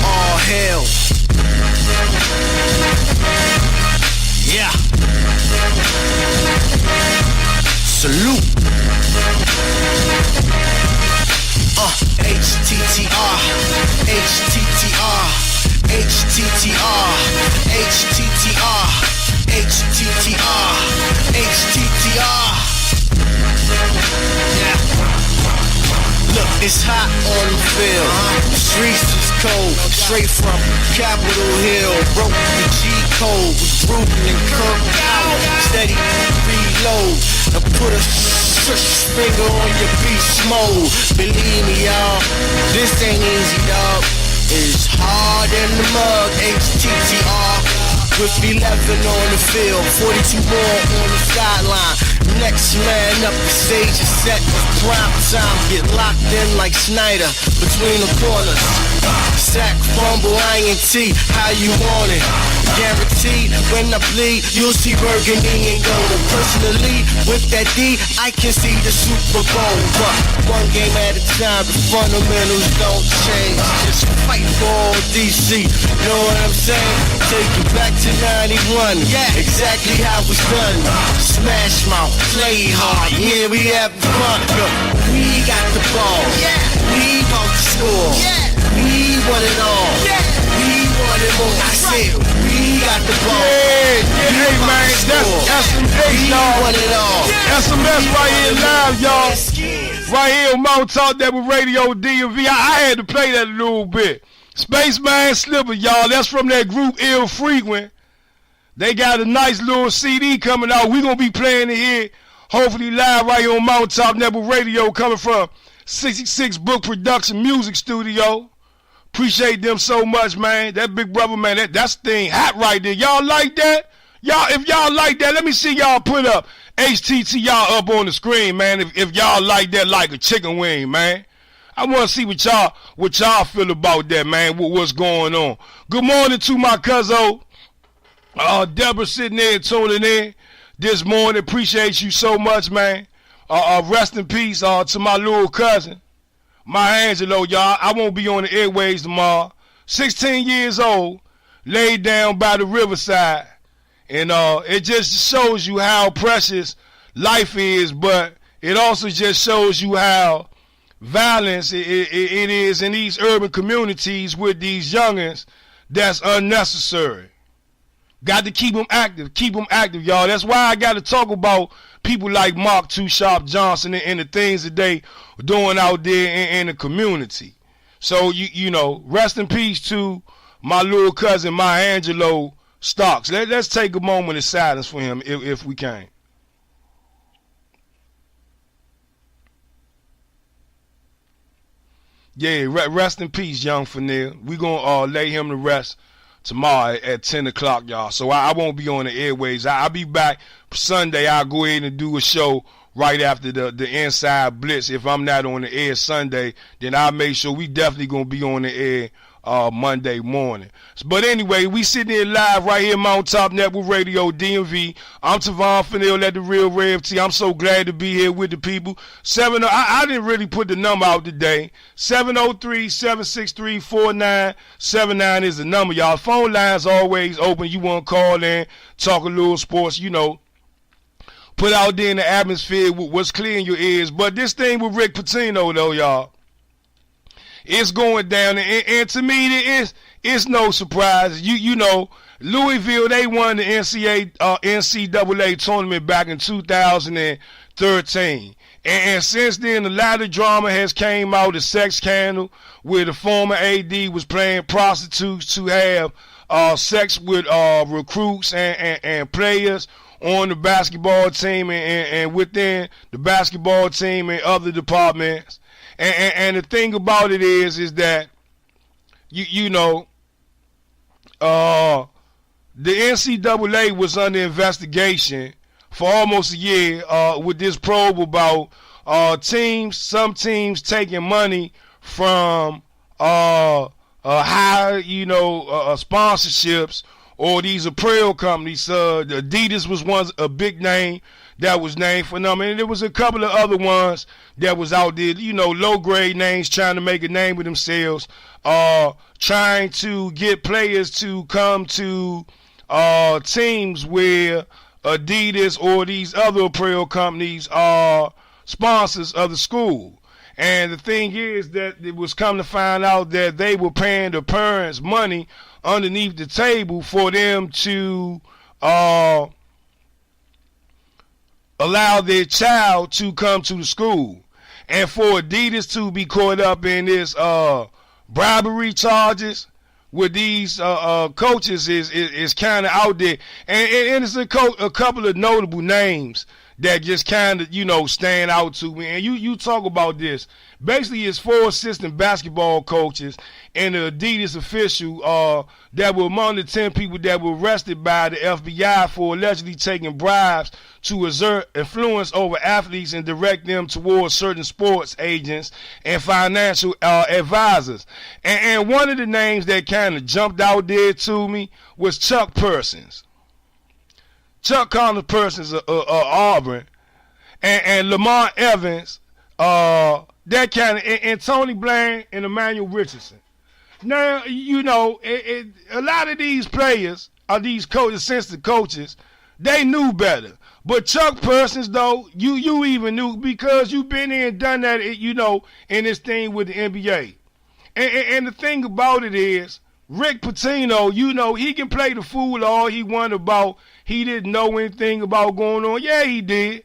Speaker 11: All hail. Yeah. Salute. HTTR, HTTR, HTTR, HTTR, HTTR, HTTR. Yeah. Look, it's hot on the field. The streets is cold, straight from Capitol Hill. Broke the G code with Bruton and Kirk out. Steady reload and put a shush finger on your beast mode. Believe me, y'all, this ain't easy, dog. It's hard in the mug. HTTR with 11 on the field, 42 more on the sideline. Next man up the stage is set for prime time. Get locked in like Snyder between the corners. Sack, fumble, INT, how you want it? Guaranteed, when I bleed, you'll see burgundy and gold. Personally, with that D, I can see the Super Bowl. But one game at a time, the fundamentals don't change. Just fight for all DC, know what I'm saying? Take it back to 91, yeah, exactly how it's done. Smash mouth, play hard, yeah, we having fun. Look, we got the ball, yeah, we about to score, yeah, we want it all, yeah, we want it more. I said, we got the ball.
Speaker 7: Yeah, hey man, that's some H, y'all. SMS right here live, y'all. Right here on Mountaintop Network Radio DMV. I had to play that a little bit. Spaceman Slipper, y'all. That's from that group Ill Frequent. They got a nice little CD coming out. We're going to be playing it here, hopefully live right here on Mountaintop Network Radio, coming from 66 Book Production Music Studio. Appreciate them so much, man. That big brother, man, that's thing hot right there. Y'all like that? Y'all, if y'all like that, let me see y'all put up HTT y'all up on the screen, man. If y'all like that like a chicken wing, man. I want to see what y'all feel about that, man. What's going on? Good morning to my cousin, Deborah, sitting there tuning in this morning. Appreciate you so much, man. Rest in peace to my little cousin, Maya Angelou, y'all. I won't be on the airways tomorrow. 16 years old, laid down by the riverside. And it just shows you how precious life is, but it also just shows you how violence it is in these urban communities with these youngins that's unnecessary. Got to keep them active, y'all. That's why I got to talk about people like Mark Too Sharp Johnson and the things that they doing out there in the community. So, you know, rest in peace to my little cousin, Maya Angelou Starks. Let's take a moment of silence for him if we can. Yeah, rest in peace, young Fanil. We're going to lay him to rest tomorrow at 10 o'clock, y'all. So I won't be on the airways. I'll be back Sunday. I'll go ahead and do a show right after the Inside Blitz. If I'm not on the air Sunday, then I'll make sure we definitely going to be on the air Monday morning. But anyway, we sitting here live right here, Mountaintop Network Radio, DMV. I'm Tavon Fennell at the Real Rev T. I'm so glad to be here with the people. I didn't really put the number out today. 703-763-4979 is the number, y'all. Phone lines always open. You want to call in, talk a little sports, put out there in the atmosphere what's clear in your ears. But this thing with Rick Pitino, though, y'all, it's going down, and to me, it's no surprise. You know, Louisville, they won the NCAA tournament back in 2013. And since then, a lot of drama has came out, the sex scandal where the former AD was playing prostitutes to have sex with recruits and players on the basketball team and within the basketball team and other departments. And the thing about it is that the NCAA was under investigation for almost a year with this probe about some teams taking money from high sponsorships or these apparel companies. Adidas was a big name that was named for them, and there was a couple of other ones that was out there, low grade names trying to make a name for themselves, trying to get players to come to teams where Adidas or these other apparel companies are sponsors of the school. And the thing is that it was come to find out that they were paying the parents money underneath the table for them to allow their child to come to the school. And for Adidas to be caught up in this bribery charges with these coaches is kind of out there. And it's a couple of notable names that just kind of, stand out to me. And you talk about this. Basically, it's 4 assistant basketball coaches and the Adidas official that were among the 10 people that were arrested by the FBI for allegedly taking bribes to exert influence over athletes and direct them towards certain sports agents and financial advisors. And one of the names that kind of jumped out there to me was Chuck Persons. Chuck Connor Persons of Auburn, and Lamar Evans, that kind of, and Tony Blaine and Emmanuel Richardson. Now, a lot of these players are these coaches, assistant coaches, they knew better. But Chuck Persons, though, you even knew because you've been there and done that, in this thing with the NBA. And the thing about it is, Rick Pitino, he can play the fool all he wanted about he didn't know anything about going on. Yeah, he did.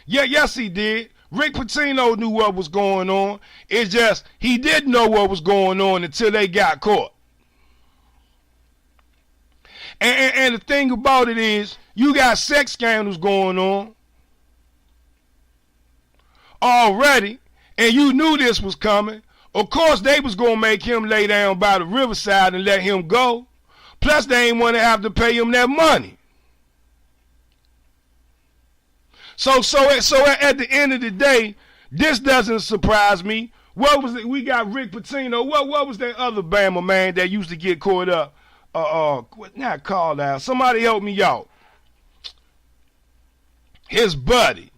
Speaker 7: Yes, he did. Rick Pitino knew what was going on. It's just he didn't know what was going on until they got caught. And the thing about it is, you got sex scandals going on already, and you knew this was coming. Of course, they was going to make him lay down by the riverside and let him go. Plus, they ain't want to have to pay him that money. So at the end of the day, this doesn't surprise me. What was it? We got Rick Pitino. What was that other Bama man that used to get caught up? Not called out. Somebody help me out. His buddy.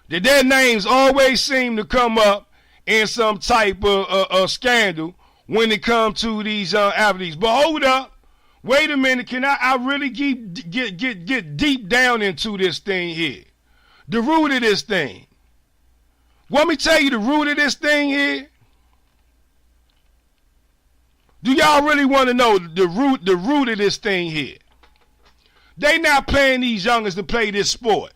Speaker 7: Their names always seem to come up in some type of scandal when it comes to these athletes. But hold up. Wait a minute. Can I really get deep down into this thing here? The root of this thing. Want me to tell you the root of this thing here? Do y'all really want to know the root of this thing here? They not paying these youngers to play this sport.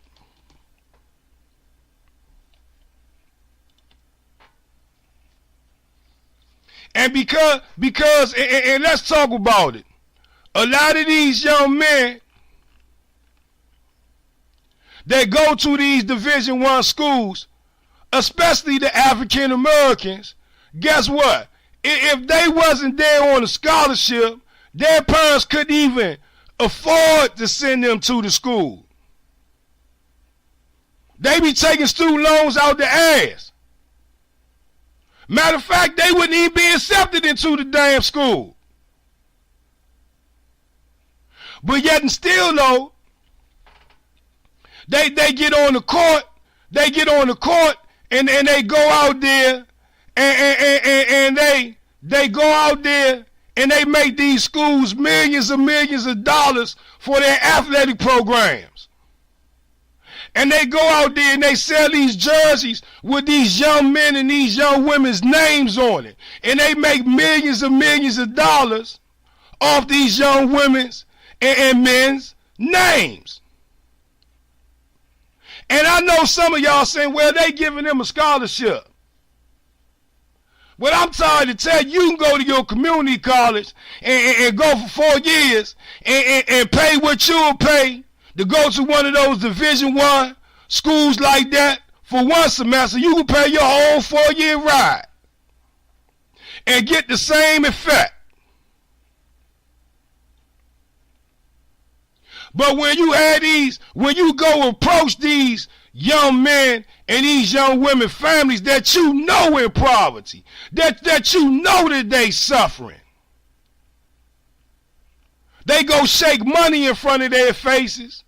Speaker 7: And because let's talk about it. A lot of these young men that go to these Division I schools, especially the African Americans, guess what? If they wasn't there on a scholarship, their parents couldn't even afford to send them to the school. They be taking student loans out the ass. Matter of fact, they wouldn't even be accepted into the damn school. But yet and still, though, they get on the court, and they go out there, and they go out there, and they make these schools millions and millions of dollars for their athletic programs. And they go out there and they sell these jerseys with these young men and these young women's names on it. And they make millions and millions of dollars off these young women's and men's names. And I know some of y'all saying, well, they giving them a scholarship. Well, I'm sorry to tell you, you can go to your community college and go for 4 years and pay what you'll pay to go to one of those Division I schools like that for one semester. You can pay your whole 4-year ride and get the same effect. But when you go approach these young men and these young women families that you know in poverty, that you know that they suffering, they go shake money in front of their faces.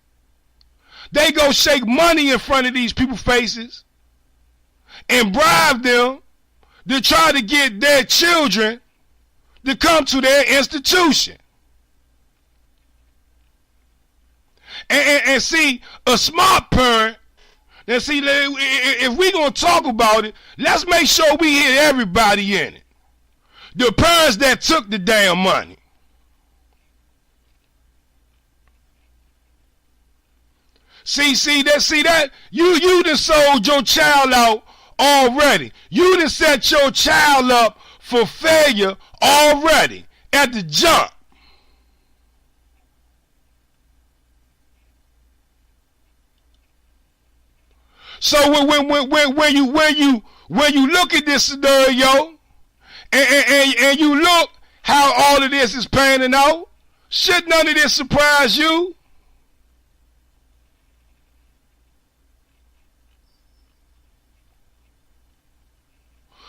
Speaker 7: They go shake money in front of these people's faces and bribe them to try to get their children to come to their institution. And see, a smart parent, now see, if we're going to talk about it, let's make sure we hit everybody in it. The parents that took the damn money. See that you done sold your child out already. You done set your child up for failure already at the jump. So when you look at this scenario and you look how all of this is panning out, should none of this surprise you?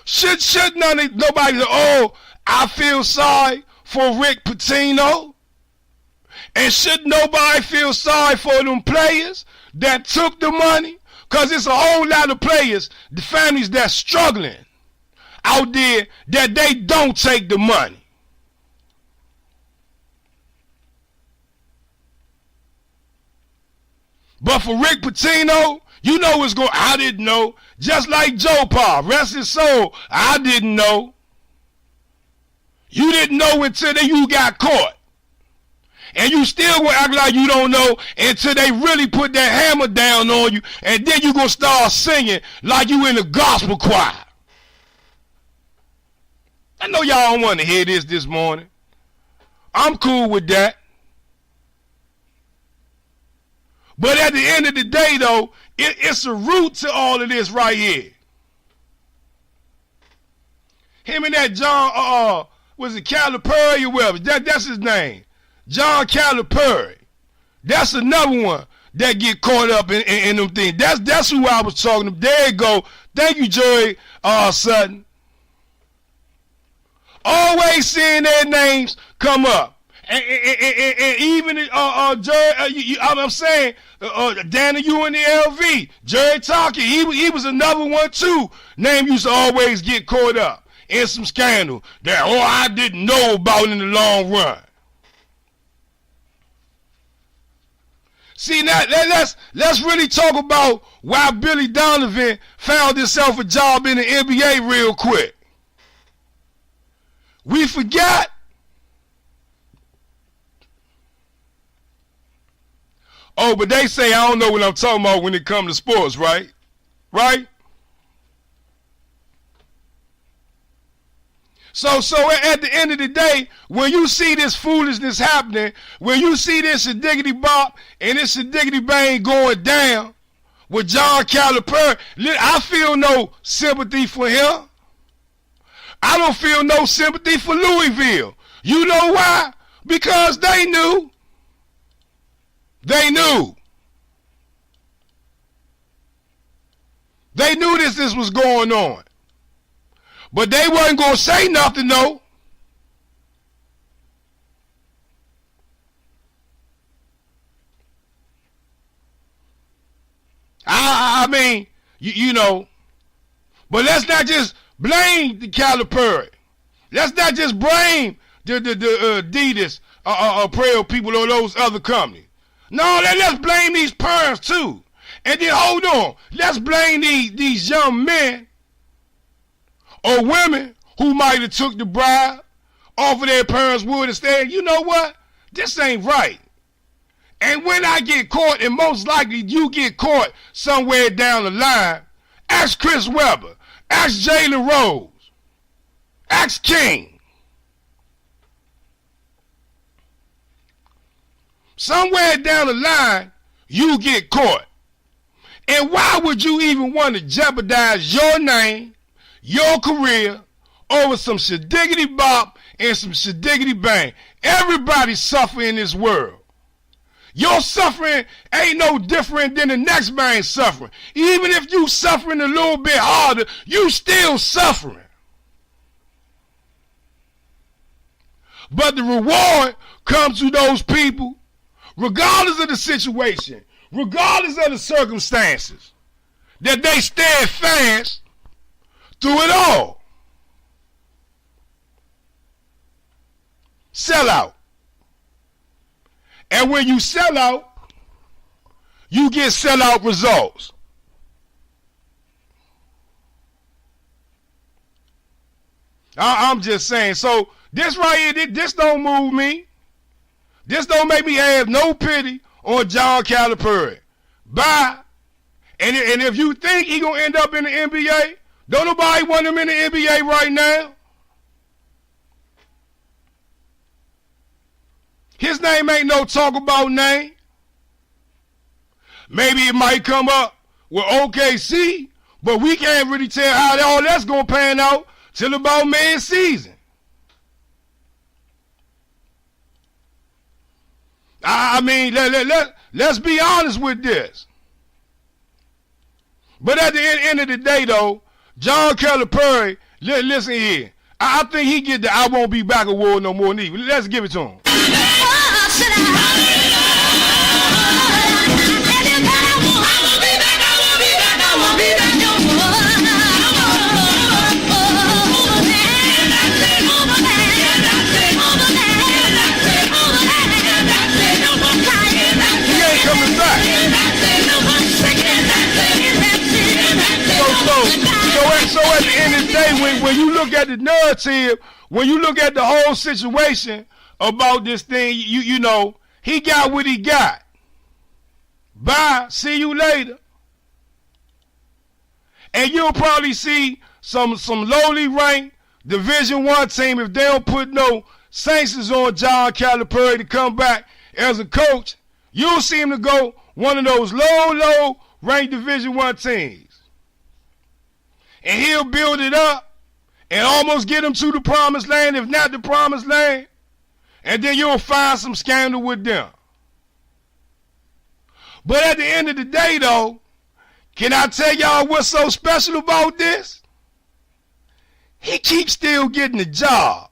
Speaker 7: Should nobody say, oh, I feel sorry for Rick Pitino? And should nobody feel sorry for them players that took the money? Because it's a whole lot of players, the families that's struggling out there, that they don't take the money. But for Rick Pitino, you know what's going on. I didn't know. Just like Joe Pa, rest his soul, I didn't know. You didn't know until you got caught. And you still will act like you don't know until they really put that hammer down on you, and then you gonna start singing like you in the gospel choir. I know y'all don't want to hear this morning. I'm cool with that. But at the end of the day, though, it's a root to all of this right here. Him and that John, was it Calipari or whatever? That's his name. John Calipari. That's another one that get caught up in them things. That's who I was talking to. There you go. Thank you, Joey Sutton. Always seeing their names come up. And even Jerry, I'm saying, Danny, you in the LV, Jerry Talkie, he was another one too. Name used to always get caught up in some scandal that I didn't know about in the long run. See, now let's really talk about why Billy Donovan found himself a job in the NBA real quick. We forgot. Oh, but they say I don't know what I'm talking about when it comes to sports, right? Right? So at the end of the day, when you see this foolishness happening, when you see this diggity bop and this diggity bang going down with John Calipari, I feel no sympathy for him. I don't feel no sympathy for Louisville. You know why? Because they knew. They knew. They knew this was going on. But they wasn't going to say nothing, though. I mean, you know, but let's not just blame the Calipari. Let's not just blame the Adidas, Apparel people or those other companies. No, let's blame these parents too. And then hold on, let's blame these young men or women who might have took the bribe off of their parents' wood and said, you know what, this ain't right. And when I get caught, and most likely you get caught somewhere down the line, ask Chris Webber, ask Jalen Rose, ask King. Somewhere down the line, you get caught. And why would you even want to jeopardize your name, your career, over some shadiggity bop and some shadiggity bang? Everybody's suffering in this world. Your suffering ain't no different than the next man's suffering. Even if you suffering a little bit harder, you still suffering. But the reward comes to those people, regardless of the situation, regardless of the circumstances, that they stand fast through it all. Sell out. And when you sell out, you get sellout results. I'm just saying. So this right here, this don't move me. This don't make me have no pity on John Calipari. Bye. And if you think he gonna end up in the NBA, don't nobody want him in the NBA right now. His name ain't no talk about name. Maybe it might come up with OKC, but we can't really tell how all that's going to pan out till about mid-season. I mean, let's be honest with this. But at the end of the day, though, John Calipari, listen here. I think he get the I won't be back award no more need. Let's give it to him. So at the end of the day, when you look at the narrative, when you look at the whole situation about this thing, you know, he got what he got. Bye. See you later. And you'll probably see some lowly ranked Division I team, if they don't put no sanctions on John Calipari to come back as a coach, you'll see him to go one of those low ranked Division I teams. And he'll build it up and almost get them to the promised land, if not the promised land. And then you'll find some scandal with them. But at the end of the day, though, can I tell y'all what's so special about this? He keeps still getting the job.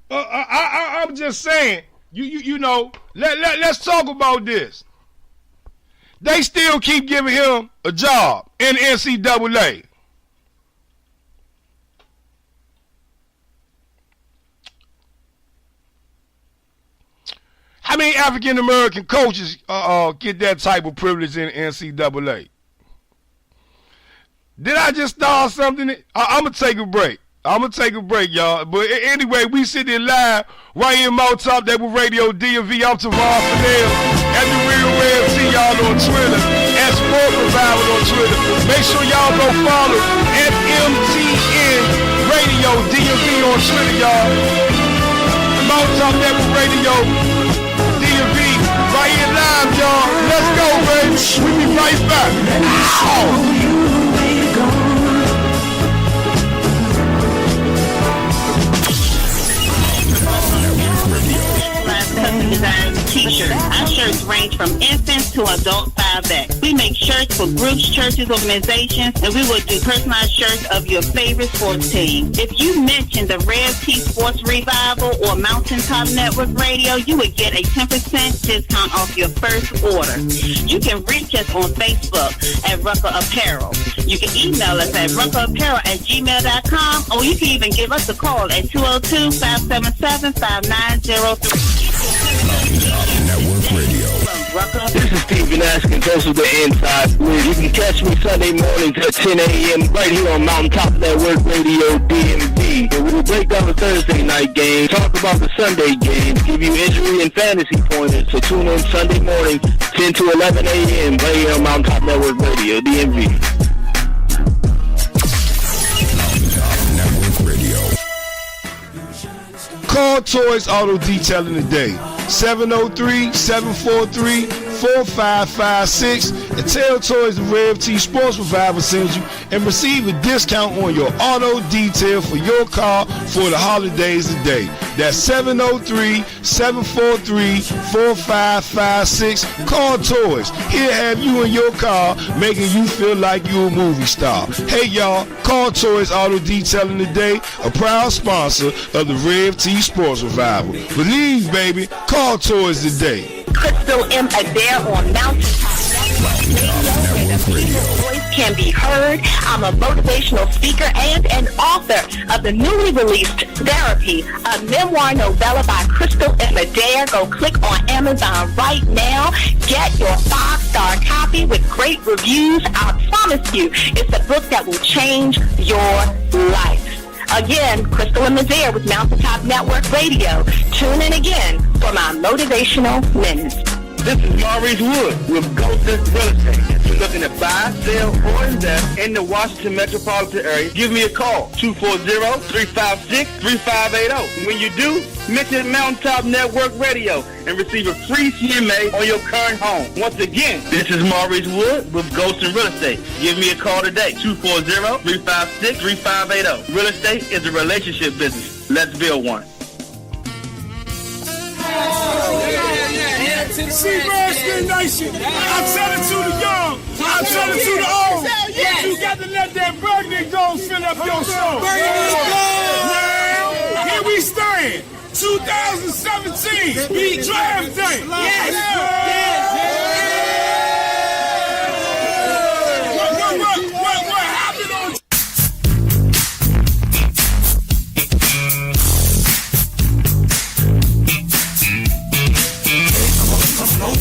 Speaker 7: I'm just saying, you know, let's talk about this. They still keep giving him a job in the NCAA. How many African American coaches get that type of privilege in the NCAA? Did I just start something? I'm going to take a break. Y'all. But anyway, we sit here live right here in Mountaintop Network Radio, DMV. I'm Tavon Fidel at the Real Rev T, y'all on Twitter, at Sport Revival on Twitter. Make sure y'all go follow at MTN Radio, DMV on Twitter, y'all. Mountaintop Network Radio, DMV, right here live, y'all. Let's go, baby. We be right back. Ow!
Speaker 3: Custom Design T-shirts. Our shirts range from infants to adult 5X. We make shirts for groups, churches, organizations, and we will do personalized shirts of your favorite sports team. If you mention the Rev T Sports Revival or Mountaintop Network Radio, you would get a 10% discount off your first order. You can reach us on Facebook at Rucker Apparel. You can email us at ruckerapparel@gmail.com, or you can even give us a call at 202-577-5903.
Speaker 1: Network Radio.
Speaker 4: This is Stephen Askin, host of the Inside Split. You can catch me Sunday mornings at 10 a.m. right here on Mountaintop Network Radio DMV. And we will break down the Thursday night game, talk about the Sunday games, give you injury and fantasy pointers. So tune in Sunday morning, 10 to 11 a.m. right here on Mountaintop Network Radio DMV.
Speaker 1: Network Radio.
Speaker 5: Call Toys Auto Detailing today. 703-743-4556 and tell Toys the Rev T Sports Revival sends you and receive a discount on your auto detail for your car for the holidays today. That's 703-743-4556. Call Toys. He'll have you in your car making you feel like you're a movie star. Hey y'all, call Toys Auto Detailing today, a proud sponsor of the Rev T Sports Revival. Believe, baby, call Toys today.
Speaker 9: Crystal M. Adair on Mountaintop
Speaker 1: Network Radio.
Speaker 9: voice can be heard. I'm a motivational speaker and an author of the newly released Therapy, a memoir novella by Crystal M. Adair. Go click on Amazon right now. Get your 5-star copy with great reviews. I promise you, it's a book that will change your life. Again, Crystal M. Adair with Mountaintop Network Radio. Tune in again for my motivational minutes.
Speaker 13: This is Maurice Wood with Golden Real Estate. If you're looking to buy, sell, or invest in the Washington metropolitan area, give me a call, 240-356-3580. When you do, mention Mountaintop Network Radio and receive a free CMA on your current home. Once again, this is Maurice Wood with Golden Real Estate. Give me a call today, 240-356-3580. Real estate is a relationship business. Let's build one.
Speaker 10: See, Redskins Nation, I tell it to the young, I tell it to the old. You got to let that burgundy gold fill up your soul. Now, here we stand, 2017, draft day. Yes. What happened on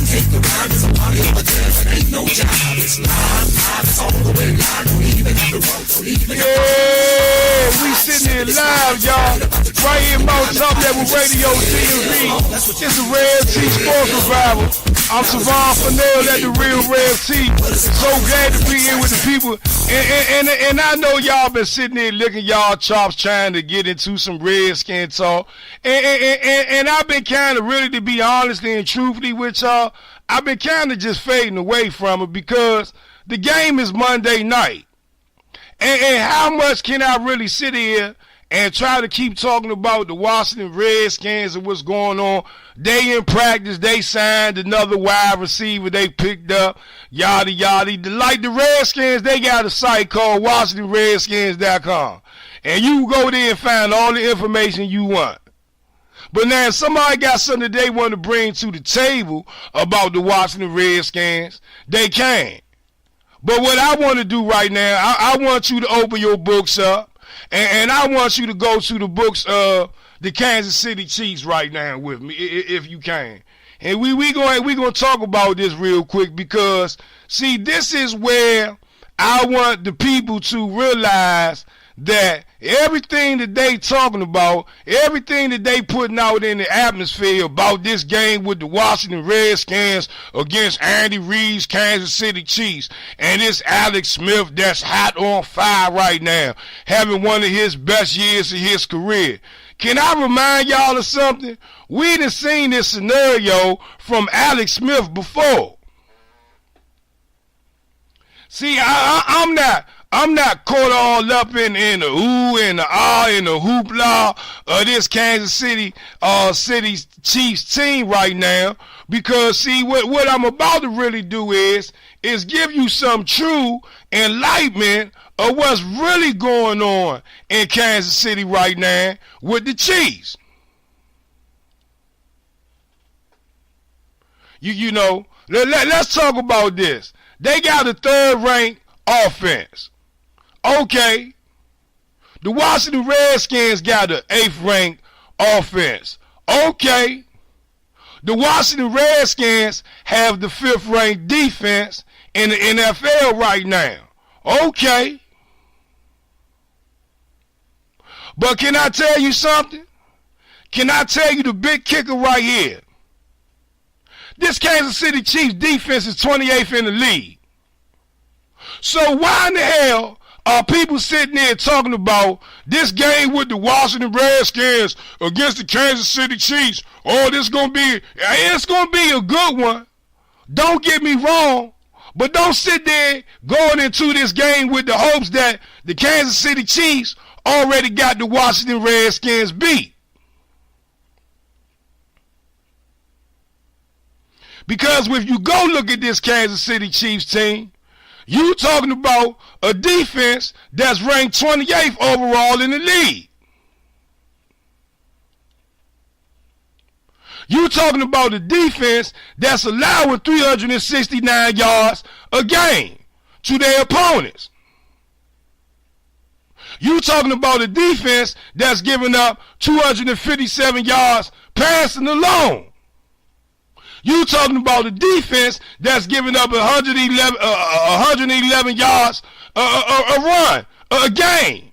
Speaker 1: Take the ride, there's a party on the dance, and ain't no job. It's live, it's all the way live. Don't even have to roll, don't even have to
Speaker 7: Yeah, we sitting here live, y'all. Right here, Mountaintop Network Radio DMV. It's the Rev T Sports Revival. I'm Savon Fennell at the Real Rev T. So glad to be here with the people. And I know y'all been sitting there licking y'all chops trying to get into some Redskin talk. And I've been kind of really, to be honest and truthfully with y'all, I've been kind of just fading away from it because the game is Monday night. And how much can I really sit here and try to keep talking about the Washington Redskins and what's going on? They in practice, they signed another wide receiver they picked up, yada, yada. Like the Redskins, they got a site called WashingtonRedskins.com. And you go there and find all the information you want. But now if somebody got something that they want to bring to the table about the Washington Redskins, they can. But what I want to do right now, I want you to open your books up, and I want you to go to the books of the Kansas City Chiefs right now with me, if you can. And we gonna talk about this real quick because, see, this is where I want the people to realize that everything that they talking about, everything that they putting out in the atmosphere about this game with the Washington Redskins against Andy Reid's Kansas City Chiefs, and it's Alex Smith that's hot on fire right now, having one of his best years of his career. Can I remind y'all of something? We done seen this scenario from Alex Smith before. See, I'm not I'm not caught all up in the ooh and the ah and the hoopla of this Kansas City Chiefs team right now, because see what I'm about to really do is give you some true enlightenment of what's really going on in Kansas City right now with the Chiefs. You know, let's talk about this. They got a third-ranked offense. Okay. The Washington Redskins got an 8th-ranked offense. Okay. The Washington Redskins have the 5th-ranked defense in the NFL right now. Okay. But can I tell you something? Can I tell you the big kicker right here? This Kansas City Chiefs defense is 28th in the league. So why in the hell are people sitting there talking about this game with the Washington Redskins against the Kansas City Chiefs? Oh, it's going to be a good one. Don't get me wrong. But don't sit there going into this game with the hopes that the Kansas City Chiefs already got the Washington Redskins beat. Because if you go look at this Kansas City Chiefs team, you talking about a defense that's ranked 28th overall in the league. You talking about a defense that's allowing 369 yards a game to their opponents. You talking about a defense that's giving up 257 yards passing alone. You talking about a defense that's giving up 111 yards a run, a game.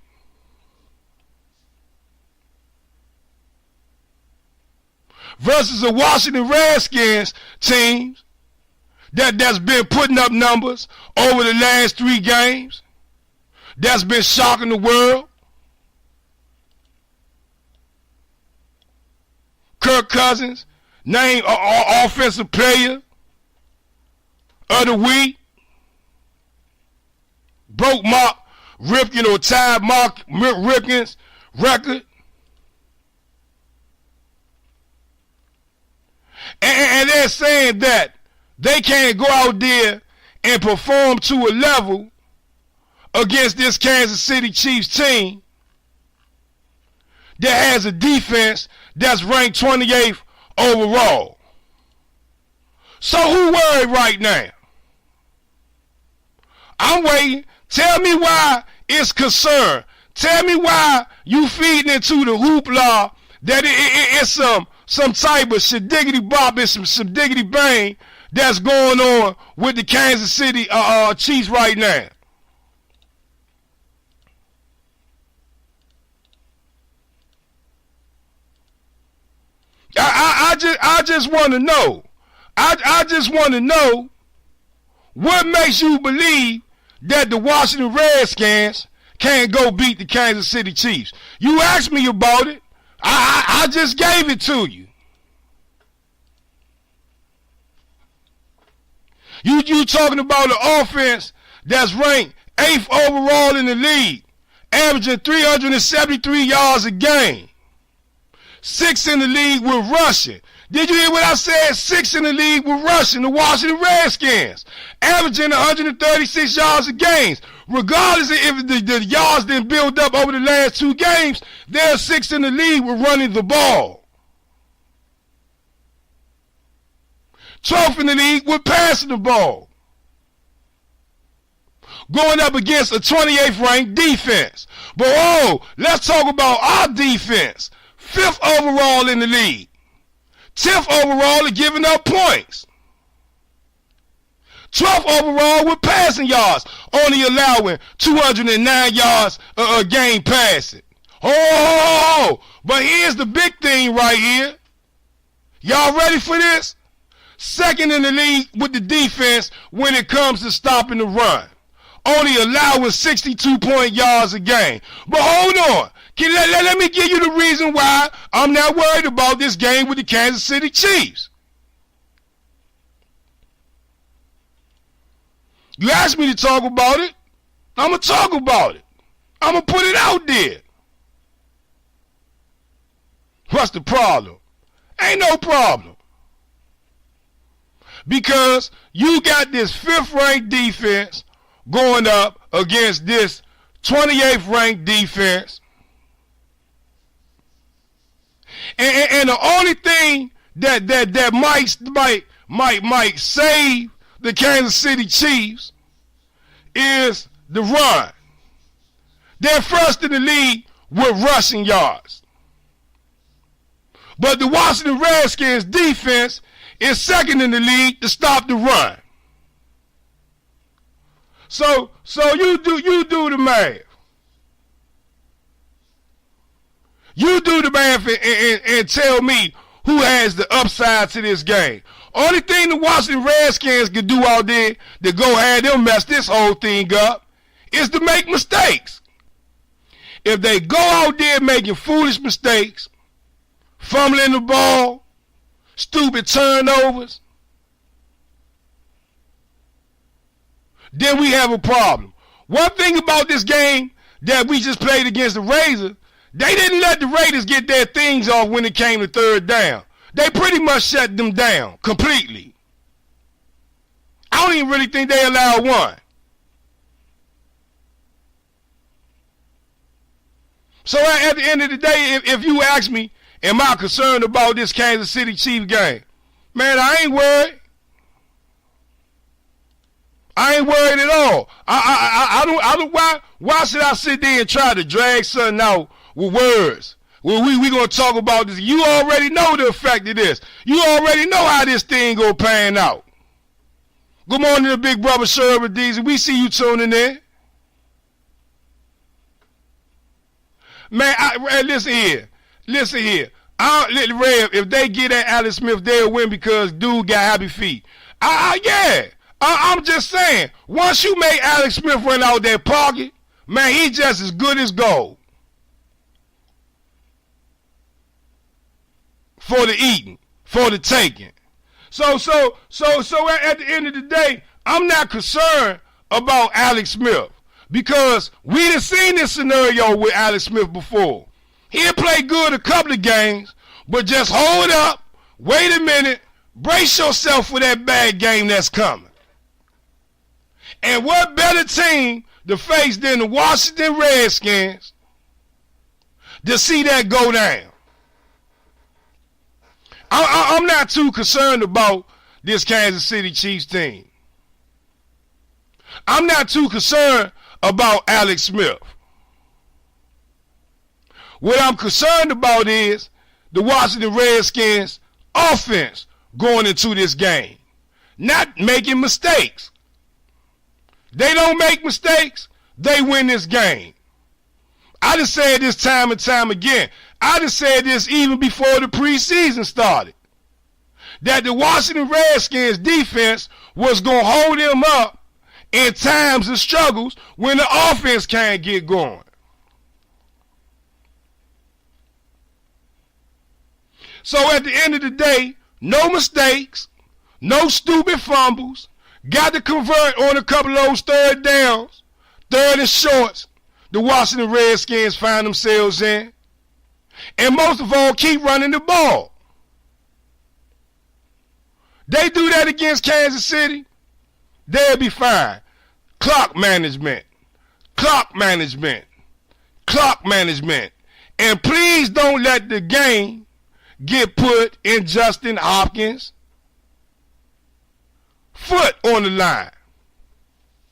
Speaker 7: Versus a Washington Redskins team that's been putting up numbers over the last 3 games, that's been shocking the world. Kirk Cousins named offensive player of the week. Broke Mark Ripken or tied Mark Ripken's record. And they're saying that they can't go out there and perform to a level against this Kansas City Chiefs team that has a defense that's ranked 28th overall. So who worried right now? I'm waiting. Tell me why it's concern. Tell me why you feeding into the hoopla that it's some type of shidiggity bop and some diggity bang that's going on with the Kansas City Chiefs right now. I just want to know. I just want to know what makes you believe that the Washington Redskins can't go beat the Kansas City Chiefs. You asked me about it. I just gave it to you. You talking about an offense that's ranked 8th overall in the league, averaging 373 yards a game. 6th in the league with rushing. Did you hear what I said? 6th in the league with rushing, the Washington Redskins, averaging 136 yards a game. Regardless of if the yards didn't build up over the last 2 games, they're 6th in the league with running the ball. 12th in the league with passing the ball. Going up against a 28th ranked defense. But let's talk about our defense. 5th overall in the league. 10th overall at giving up points. 12th overall with passing yards, only allowing 209 yards a game passing. But here's the big thing right here. Y'all ready for this? 2nd in the league with the defense when it comes to stopping the run. Only allowing 62 point yards a game. But hold on. Let me give you the reason why I'm not worried about this game with the Kansas City Chiefs. You asked me to talk about it. I'm going to talk about it. I'm going to put it out there. What's the problem? Ain't no problem. Because you got this 5th ranked defense going up against this 28th ranked defense. And the only thing that might save the Kansas City Chiefs is the run. They're first in the league with rushing yards. But the Washington Redskins defense is second in the league to stop the run. So you do the math. You do the math and tell me who has the upside to this game. Only thing the Washington Redskins can do out there to go ahead and mess this whole thing up is to make mistakes. If they go out there making foolish mistakes, fumbling the ball, stupid turnovers, then we have a problem. One thing about this game that we just played against the Raiders, they didn't let the Raiders get their things off when it came to third down. They pretty much shut them down completely. I don't even really think they allowed one. So at the end of the day, if you ask me, am I concerned about this Kansas City Chiefs game? Man, I ain't worried. I ain't worried at all. I don't. Why should I sit there and try to drag something out with words? Well, we gonna talk about this. You already know the effect of this. You already know how this thing go pan out. Good morning to Big Brother Sherwood Deasy. We see you tuning in. Man, listen here. Rev, if they get at Alex Smith, they'll win because dude got happy feet. Yeah. I'm just saying, once you make Alex Smith run out that pocket, man, he just as good as gold. For the eating, for the taking. So at the end of the day, I'm not concerned about Alex Smith because we done seen this scenario with Alex Smith before. He'll play good a couple of games, but just hold up, wait a minute, brace yourself for that bad game that's coming. And what better team to face than the Washington Redskins to see that go down? I'm not too concerned about this Kansas City Chiefs team. I'm not too concerned about Alex Smith. What I'm concerned about is the Washington Redskins offense going into this game, not making mistakes. They don't make mistakes, they win this game. I just said this time and time again. I just said this even before the preseason started. That the Washington Redskins defense was going to hold them up in times of struggles when the offense can't get going. So at the end of the day, no mistakes, no stupid fumbles, got to convert on a couple of those third downs, third and shorts, the Washington Redskins find themselves in. And most of all, keep running the ball. They do that against Kansas City, they'll be fine. Clock management. And please don't let the game get put in Justin Hopkins' foot on the line.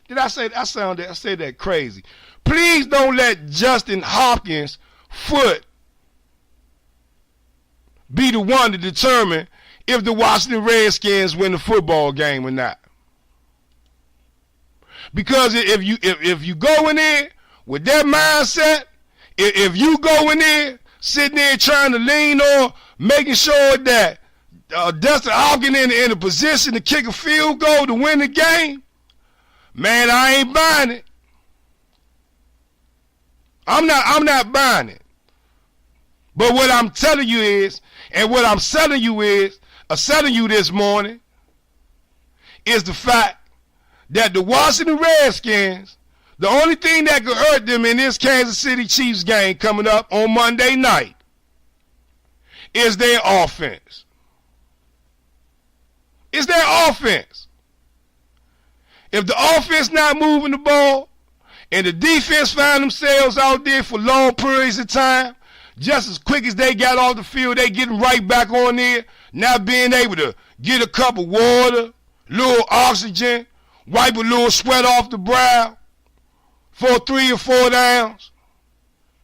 Speaker 7: Did I say that? I said that crazy. Please don't let Justin Hopkins' foot be the one to determine if the Washington Redskins win the football game or not. Because if you go in there with that mindset, if you go in there sitting there trying to lean on making sure that Dustin Hopkins in a position to kick a field goal to win the game, man, I ain't buying it. I'm not buying it. But what I'm telling you is, and what I'm selling you this morning, is the fact that the Washington Redskins The only thing that could hurt them in this Kansas City Chiefs game coming up on Monday night is their offense. It's their offense. If the offense not moving the ball and the defense find themselves out there for long periods of time, just as quick as they got off the field, they getting right back on there, not being able to get a cup of water, little oxygen, wipe a little sweat off the brow for 3 or 4 downs,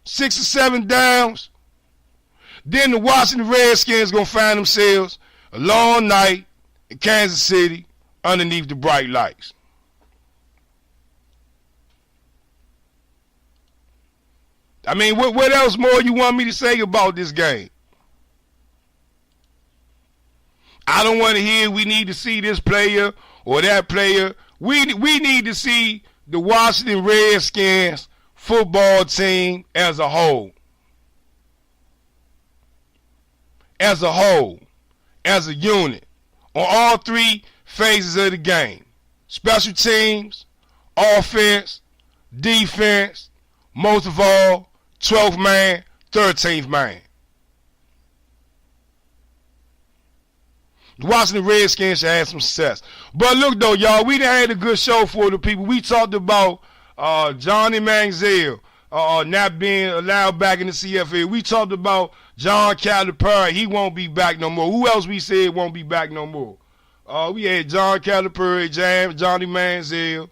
Speaker 7: 6 or 7 downs. Then the Washington Redskins going to find themselves a long night in Kansas City underneath the bright lights. I mean, what else more you want me to say about this game? I don't want to hear we need to see this player or that player. We need to see the Washington Redskins football team as a whole. As a whole. As a unit. On all 3 phases of the game. Special teams, offense, defense, most of all, 12th man, 13th man. The Washington Redskins should have some success. But look, though, y'all, we done had a good show for the people. We talked about Johnny Manziel not being allowed back in the CFL. We talked about John Calipari. He won't be back no more. Who else we said won't be back no more? We had John Calipari, Johnny Manziel.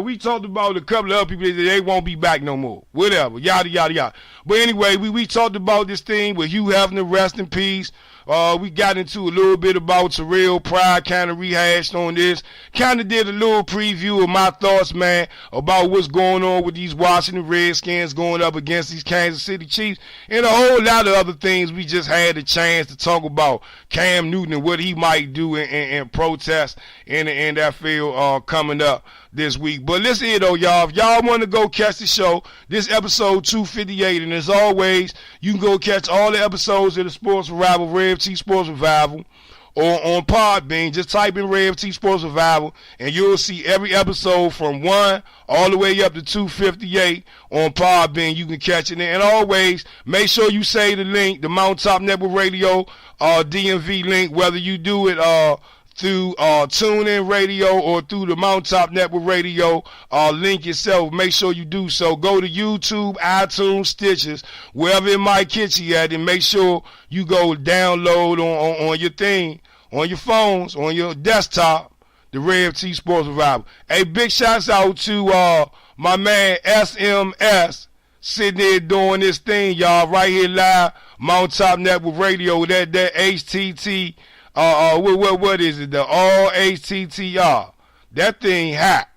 Speaker 7: We talked about a couple of other people that they won't be back no more. Whatever, yada, yada, yada. But anyway, we talked about this thing with Hugh Hefner, rest in peace. We got into a little bit about Terrell Pryor, kind of rehashed on this. Kind of did a little preview of my thoughts, man, about what's going on with these Washington Redskins going up against these Kansas City Chiefs. And a whole lot of other things we just had a chance to talk about. Cam Newton and what he might do in protest in the NFL coming up this week. But listen here, though, y'all. If y'all want to go catch the show, this episode 258. And as always, you can go catch all the episodes of the Sports Revival, Rev T Sports Revival, or on Podbean. Just type in Rev T Sports Revival, and you'll see every episode from 1 all the way up to 258 on Podbean. You can catch it. And always, make sure you say the link, the Mountaintop Network Radio DMV link, whether you do it through TuneIn Radio or through the Mountaintop Network Radio link itself. Make sure you do so. Go to YouTube, iTunes, Stitches, wherever it might catch you at, and make sure you go download on your thing, on your phones, on your desktop, the Rev T Sports Revival. Hey, big shouts out to my man SMS sitting there doing this thing, y'all, right here live, Mountaintop Network Radio, that HTT. What is it? The RHTTR. That thing hot.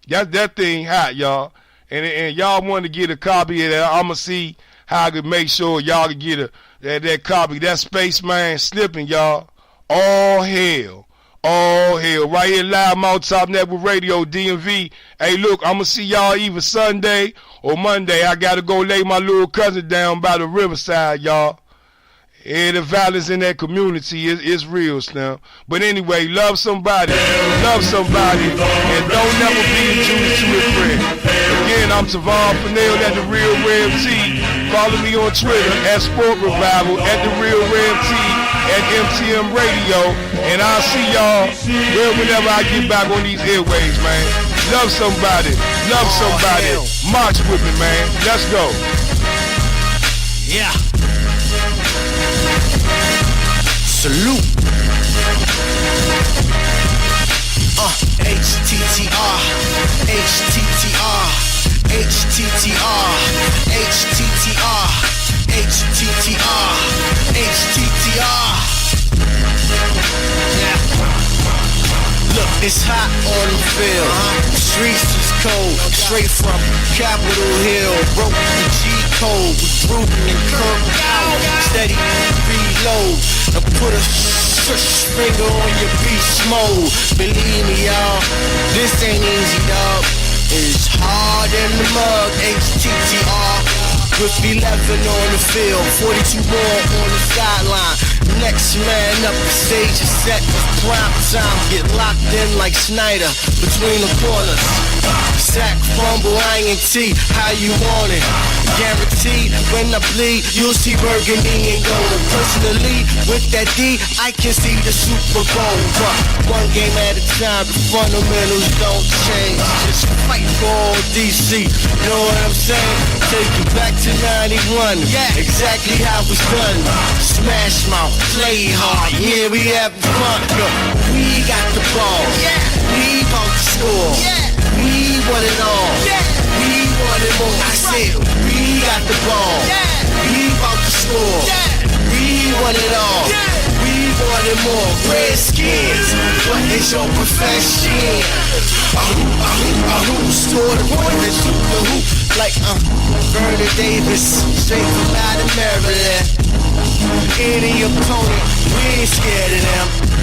Speaker 7: That thing hot, y'all. And y'all want to get a copy of that. I'm going to see how I can make sure y'all can get that copy. That Spaceman Slipping, y'all. All hell. All hell. Right here live, Mountaintop Network Radio, DMV. Hey, look, I'm going to see y'all either Sunday or Monday. I got to go lay my little cousin down by the riverside, y'all. Yeah, the violence in that community is real, Slim. But anyway, love somebody, and don't never be a Judas to his friend. Again, I'm Tavon Fennell at The Real Rev T. Follow me on Twitter at Sport Revival, at The Real Rev T, at MTM Radio. And I'll see y'all whenever I get back on these airwaves, man. Love somebody. March with me, man. Let's go.
Speaker 11: Yeah. Salute. HTTR, HTTR, HTTR, HTTR, HTTR, HTTR. Yeah. Look, it's hot on the field. The streets is cold, straight from Capitol Hill. Broke the G code with Gruden and Kirk out. Steady reload. Now put a finger on your beast mode. Believe me, y'all, this ain't easy, dog. It's hard in the mug. HTTR. With 11 on the field, 42 more on the sideline. Next man up, the stage is set. Prime time, get locked in like Snyder between the corners. Sack, fumble, INT, how you want it? Guaranteed, when I bleed, you'll see burgundy and gold. Personally, with that D, I can see the Super Bowl. But one game at a time, the fundamentals don't change. Just fight for all DC, you know what I'm saying? Take you back to 91, yeah, exactly how it's done. Smash mouth, play hard, yeah, we having fun. Look, we got the ball, yeah, we about to score, yeah, we want it all, yeah, we want it more. I said, we got the ball, yeah, we about to score, yeah, we want it all, yeah, we want it more. Redskins, what is your profession? Store the point and shoot the hoop like Vernon Davis, straight from out of Maryland. Any opponent, we ain't scared of them.